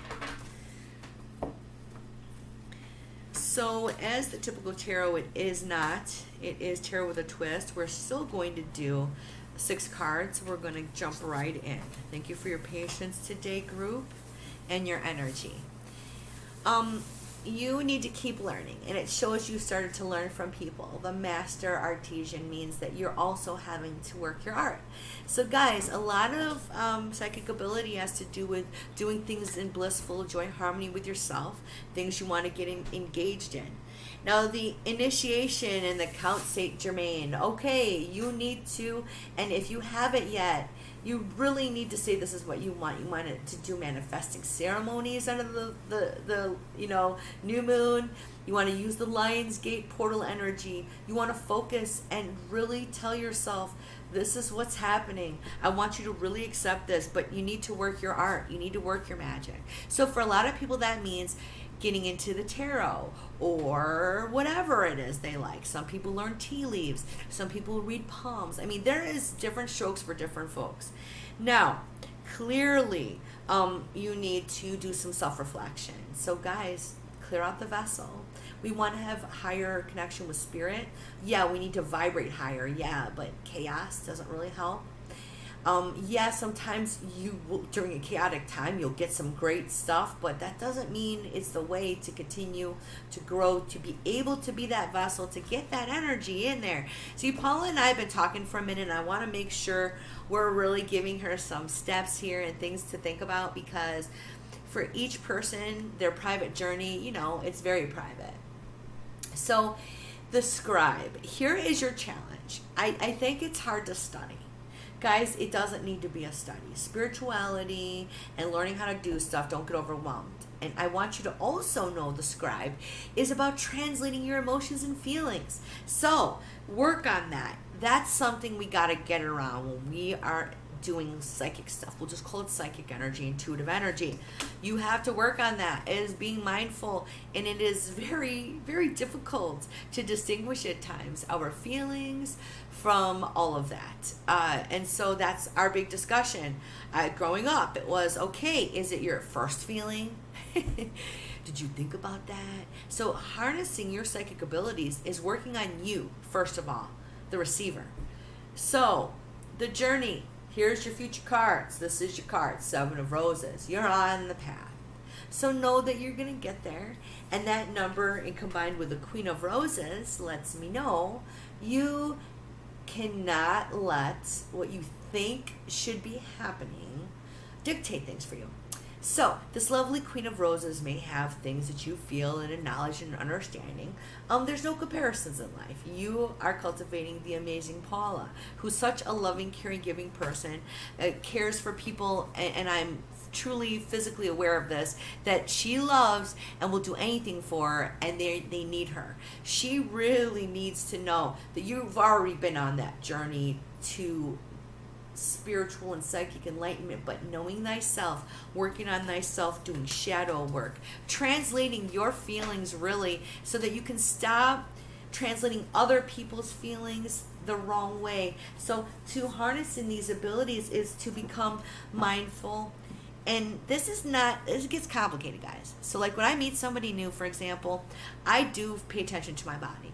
So as the typical tarot, it is not. It is tarot with a twist. We're still going to do 6 cards. We're going to jump right in. Thank you for your patience today, group, and your energy. You need to keep learning, and it shows you started to learn from people. The master artisan means that you're also having to work your art. So guys, a lot of psychic ability has to do with doing things in blissful joy, harmony with yourself, things you want to get engaged in. Now, the initiation and the Count Saint Germain, okay, you need to, and if you haven't yet, you really need to say this is what you want. You want it to do manifesting ceremonies under the new moon. You want to use the Lion's Gate portal energy. You want to focus and really tell yourself, this is what's happening. I want you to really accept this, but you need to work your art. You need to work your magic. So for a lot of people, that means getting into the tarot or whatever it is they like. Some people learn tea leaves. Some people read palms. I mean, there is different strokes for different folks. Now, clearly, you need to do some self-reflection. So guys, clear out the vessel. We want to have higher connection with spirit. Yeah, we need to vibrate higher. Yeah, but chaos doesn't really help. Yeah, sometimes you will, during a chaotic time, you'll get some great stuff, but that doesn't mean it's the way to continue to grow, to be able to be that vessel, to get that energy in there. See, Paula and I have been talking for a minute, and I want to make sure we're really giving her some steps here and things to think about, because for each person, their private journey, it's very private. So, the scribe, here is your challenge. I think it's hard to study. Guys, it doesn't need to be a study. Spirituality and learning how to do stuff, don't get overwhelmed. And I want you to also know the scribe is about translating your emotions and feelings. So work on that. That's something we got to get around when we are doing psychic stuff. We'll just call it psychic energy, intuitive energy. You have to work on that. It is being mindful, and it is very, very difficult to distinguish at times our feelings from all of that. And so that's our big discussion. Growing up, it was, okay, is it your first feeling? Did you think about that? So harnessing your psychic abilities is working on you, first of all, the receiver. So the journey, here's your future cards. This is your card, Seven of Roses. You're on the path. So know that you're going to get there. And that number, and combined with the Queen of Roses, lets me know you cannot let what you think should be happening dictate things for you. So, this lovely Queen of Roses may have things that you feel and a knowledge and understanding. There's no comparisons in life. You are cultivating the amazing Paula, who's such a loving, caring, giving person, cares for people, and I'm truly physically aware of this, that she loves and will do anything for her, and they need her. She really needs to know that you've already been on that journey to spiritual and psychic enlightenment, but knowing thyself, working on thyself, doing shadow work, translating your feelings really so that you can stop translating other people's feelings the wrong way. So to harness in these abilities is to become mindful. And this gets complicated, guys. So like when I meet somebody new, for example, I do pay attention to my body.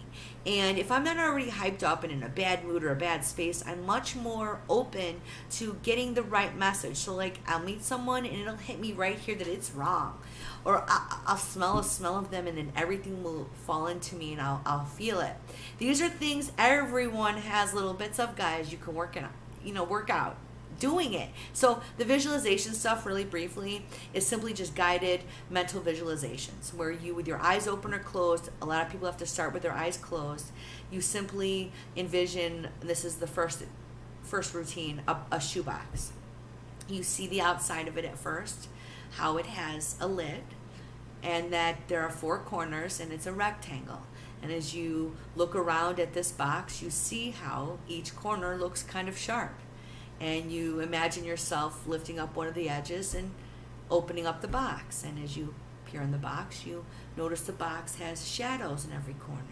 And if I'm not already hyped up and in a bad mood or a bad space, I'm much more open to getting the right message. So like I'll meet someone and it'll hit me right here that it's wrong. Or I'll smell a smell of them and then everything will fall into me and I'll feel it. These are things everyone has little bits of, guys, you can work out doing it. So the visualization stuff, really briefly, is simply just guided mental visualizations where you, with your eyes open or closed, a lot of people have to start with their eyes closed, you simply envision, this is the first routine, a shoebox. You see the outside of it at first, how it has a lid, and that there are 4 corners and it's a rectangle. And as you look around at this box, you see how each corner looks kind of sharp. And you imagine yourself lifting up one of the edges and opening up the box. And as you peer in the box, you notice the box has shadows in every corner.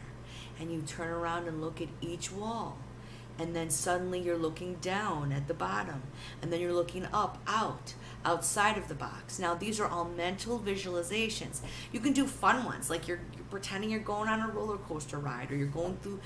And you turn around and look at each wall. And then suddenly you're looking down at the bottom. And then you're looking up, outside of the box. Now, these are all mental visualizations. You can do fun ones, like you're pretending you're going on a roller coaster ride, or you're going through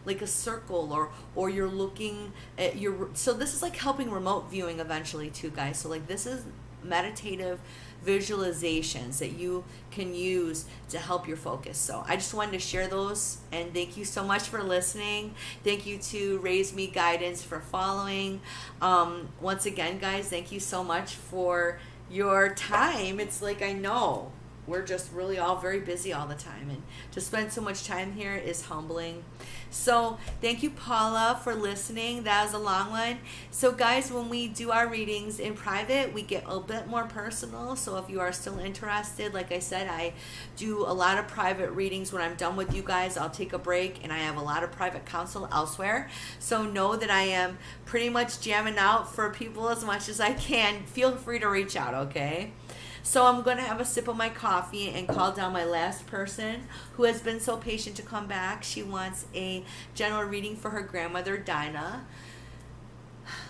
like a circle, or you're looking at so this is like helping remote viewing eventually too, guys. So like this is meditative visualizations that you can use to help your focus. So I just wanted to share those, and thank you so much for listening. Thank you to Raise Me Guidance for following. Once again, guys, thank you so much for your time. It's like, I know we're just really all very busy all the time, and to spend so much time here is humbling. So thank you, Paula, for listening. That was a long one. So guys, when we do our readings in private, we get a bit more personal. So if you are still interested, like I said, I do a lot of private readings. When I'm done with you guys, I'll take a break, and I have a lot of private counsel elsewhere. So know that I am pretty much jamming out for people as much as I can. Feel free to reach out, okay? So I'm going to have a sip of my coffee and call down my last person who has been so patient to come back. She wants a general reading for her grandmother, Dinah.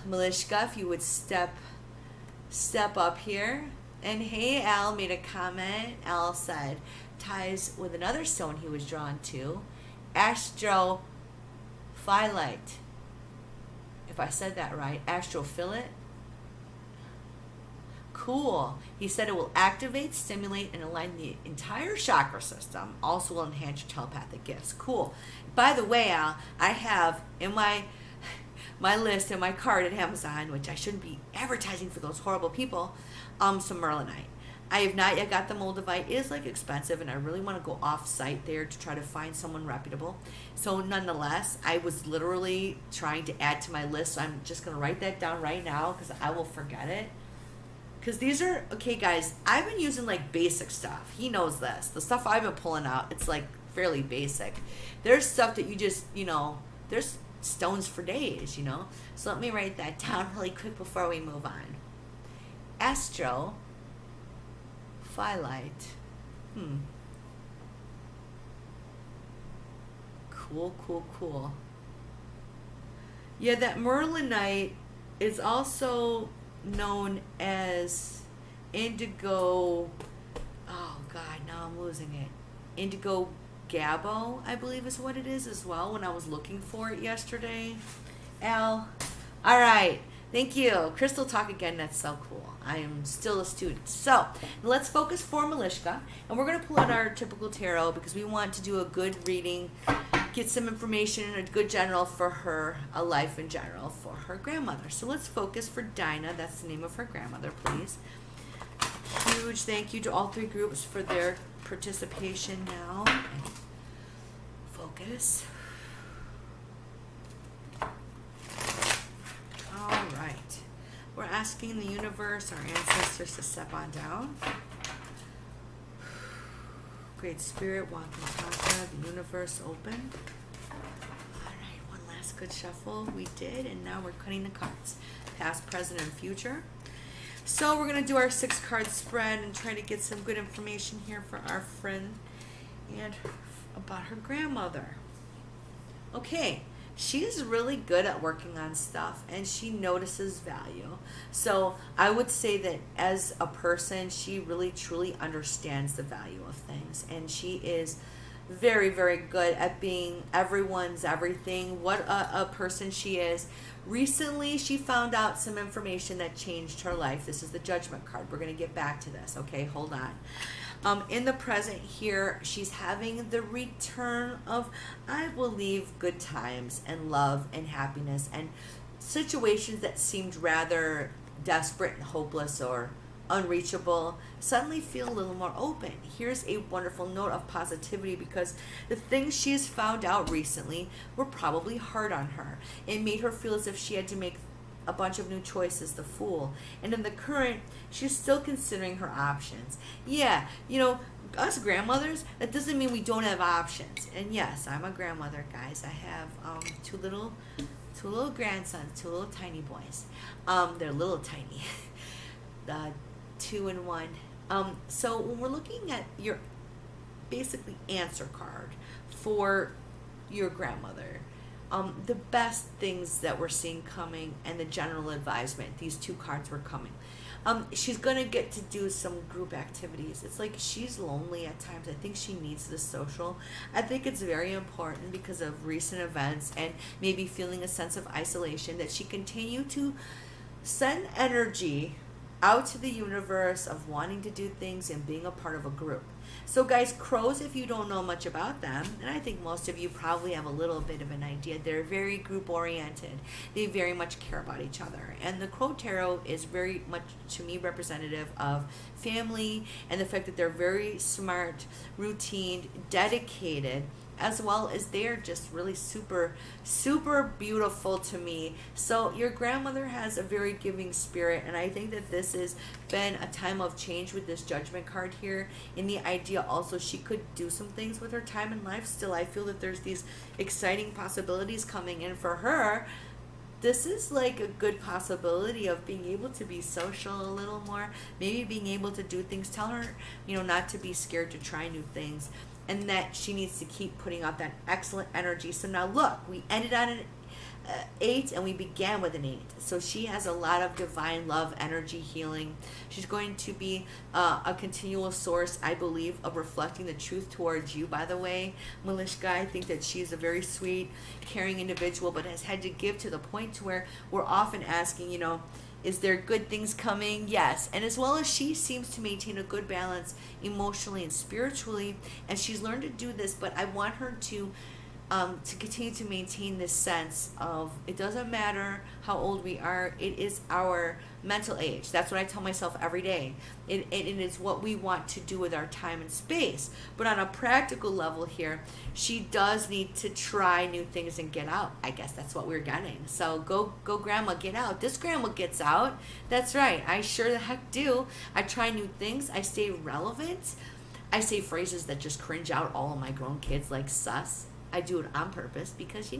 Malishka, if you would step up here. And hey, Al made a comment. Al said, ties with another stone he was drawn to, astrophyllite. If I said that right, astrophyllite. Cool. He said it will activate, stimulate, and align the entire chakra system. Also will enhance your telepathic gifts. Cool. By the way, Al, I have in my list and my card at Amazon, which I shouldn't be advertising for those horrible people, some merlinite. I have not yet got the moldavite. It is like expensive, and I really want to go off-site there to try to find someone reputable. So nonetheless, I was literally trying to add to my list. So I'm just going to write that down right now because I will forget it. Because these are, okay, guys, I've been using like basic stuff. He knows this. The stuff I've been pulling out, it's like fairly basic. There's stuff that you just, there's stones for days, you know. So let me write that down really quick before we move on. Astro Phyllite. Cool. Yeah, that Merlinite is also known as indigo. Oh God, now I'm losing it. Indigo Gabo, I believe is what it is as well, when I was looking for it yesterday. Al. All right. Thank you. Crystal talk again. That's so cool. I am still a student. So let's focus for Malishka. And we're going to pull out our typical tarot because we want to do a good reading, get some information and a good general for her, a life in general for her grandmother. So let's focus for Dinah. That's the name of her grandmother, please. Huge thank you to all three groups for their participation now. Focus. All right. We're asking the universe, our ancestors, to step on down. Great Spirit, Wakataka, the universe open. All right, one last good shuffle. We did, and now we're cutting the cards. Past, present, and future. So we're going to do our 6-card spread and try to get some good information here for our friend and about her grandmother. Okay, she's really good at working on stuff and she notices value. So I would say that as a person, she really truly understands the value of things, and she is very, very good at being everyone's everything. What a person she is. Recently, she found out some information that changed her life. This is the Judgment card. We're going to get back to this. Okay, hold on. In the present here, she's having the return of, I believe, good times and love and happiness, and situations that seemed rather desperate and hopeless or unreachable suddenly feel a little more open. Here's a wonderful note of positivity, because the things she has found out recently were probably hard on her. It made her feel as if she had to make a bunch of new choices, the Fool. And in the current, she's still considering her options. Yeah, you know, us grandmothers, that doesn't mean we don't have options. And yes, I'm a grandmother, guys. I have two little grandsons, two little tiny boys. They're little tiny. 2 and 1. So when we're looking at your basically answer card for your grandmother, the best things that we're seeing coming and the general advisement, these 2 cards were coming. She's going to get to do some group activities. It's like she's lonely at times. I think she needs the social. I think it's very important because of recent events and maybe feeling a sense of isolation that she continue to send energy out to the universe of wanting to do things and being a part of a group. So guys, crows, if you don't know much about them, and I think most of you probably have a little bit of an idea, they're very group oriented. They very much care about each other. And the Crow Tarot is very much, to me, representative of family and the fact that they're very smart, routine, dedicated, as well as they're just really super, super beautiful to me. So your grandmother has a very giving spirit, and I think that this has been a time of change with this Judgment card here. In the idea also she could do some things with her time in life still. I feel that there's these exciting possibilities coming in for her. This is like a good possibility of being able to be social a little more, maybe being able to do things. Tell her, you know, not to be scared to try new things, and that she needs to keep putting out that excellent energy. So now look, we ended on an 8 and we began with an 8. So she has a lot of divine love, energy, healing. She's going to be a continual source, I believe, of reflecting the truth towards you. By the way, Malishka, I think that she's a very sweet, caring individual, but has had to give to the point to where we're often asking, you know, is there good things coming? Yes. And as well as she seems to maintain a good balance emotionally and spiritually, and she's learned to do this, but I want her to continue to maintain this sense of it doesn't matter how old we are, it is our mental age. That's what I tell myself every day. It is what we want to do with our time and space. But on a practical level here, she does need to try new things and get out. I guess that's what we're getting. So go grandma, get out. This grandma gets out. That's right. I sure the heck do. I try new things. I stay relevant. I say phrases that just cringe out all of my grown kids, like sus. I do it on purpose because,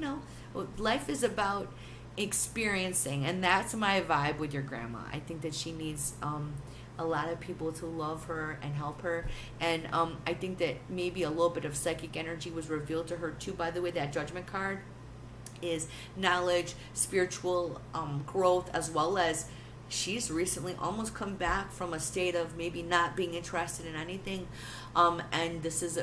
life is about experiencing, and that's my vibe with your grandma. I think that she needs a lot of people to love her and help her, and I think that maybe a little bit of psychic energy was revealed to her too. By the way, that judgment card is knowledge, spiritual growth, as well as she's recently almost come back from a state of maybe not being interested in anything, and this is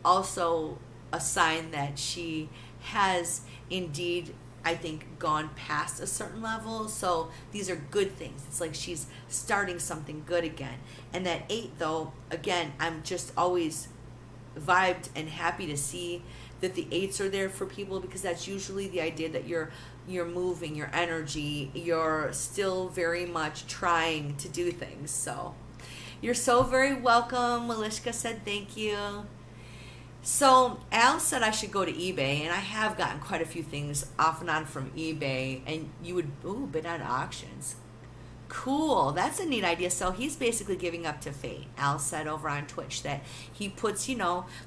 also a sign that she has indeed, I think, gone past a certain level. So these are good things. It's like she's starting something good again. And that 8, though, again, I'm just always vibed and happy to see that the 8s are there for people, because that's usually the idea that you're moving, your energy, you're still very much trying to do things. So you're so very welcome. Malishka said thank you. So Al said I should go to eBay, and I have gotten quite a few things off and on from eBay, and you would bid on auctions. Cool, that's a neat idea. So he's basically giving up to fate. Al said over on Twitch that he puts,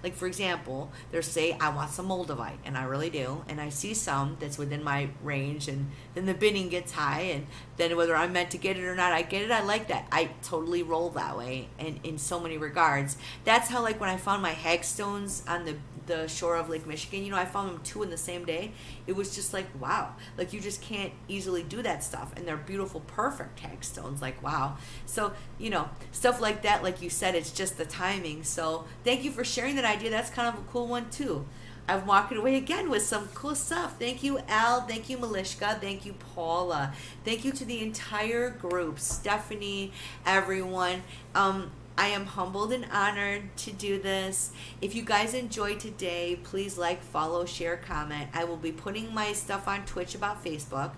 like for example, there's say I want some Moldavite, and I really do, and I see some that's within my range, and then the bidding gets high, and then whether I'm meant to get it or not, I get it. I like that. I totally roll that way, and in so many regards. That's how, like when I found my hagstones on the shore of Lake Michigan, I found them 2 in the same day. It was just like, wow, like you just can't easily do that stuff, and they're beautiful, perfect hagstones, like wow. So stuff like that, like you said, it's just the timing. So thank you for sharing that idea. That's kind of a cool one too. I'm walking away again with some cool stuff. Thank you, Al. Thank you, Malishka. Thank you, Paula. Thank you to the entire group, Stephanie, everyone. I am humbled and honored to do this. If you guys enjoyed today, please like, follow, share, comment. I will be putting my stuff on Twitch about Facebook.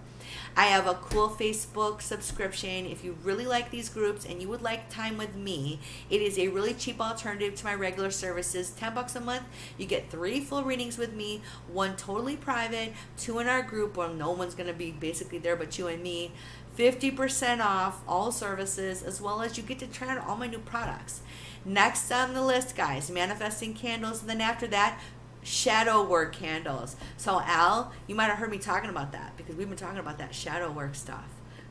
I have a cool Facebook subscription. If you really like these groups and you would like time with me, it is a really cheap alternative to my regular services. $10 a month. You get 3 full readings with me, 1 totally private, 2 in our group where no one's going to be basically there but you and me. 50% off all services, as well as you get to try out all my new products. Next on the list, guys, manifesting candles, and then after that, shadow work candles. So Al, you might have heard me talking about that, because we've been talking about that shadow work stuff.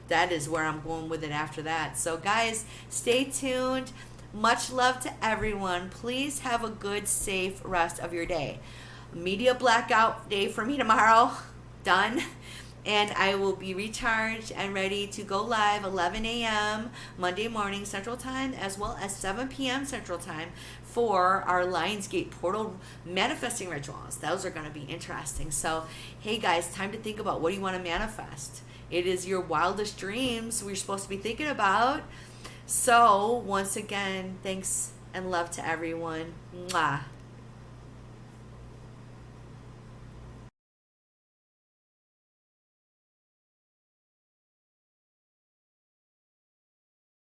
That is where I'm going with it after that. So guys, stay tuned. Much love to everyone. Please have a good, safe rest of your day. Media blackout day for me tomorrow. Done. And I will be recharged and ready to go live 11 a.m. Monday morning Central Time, as well as 7 p.m. Central Time for our Lionsgate portal manifesting rituals. Those are going to be interesting. So, hey guys, time to think about what you want to manifest. It is your wildest dreams we're supposed to be thinking about. So, once again, thanks and love to everyone. Mwah.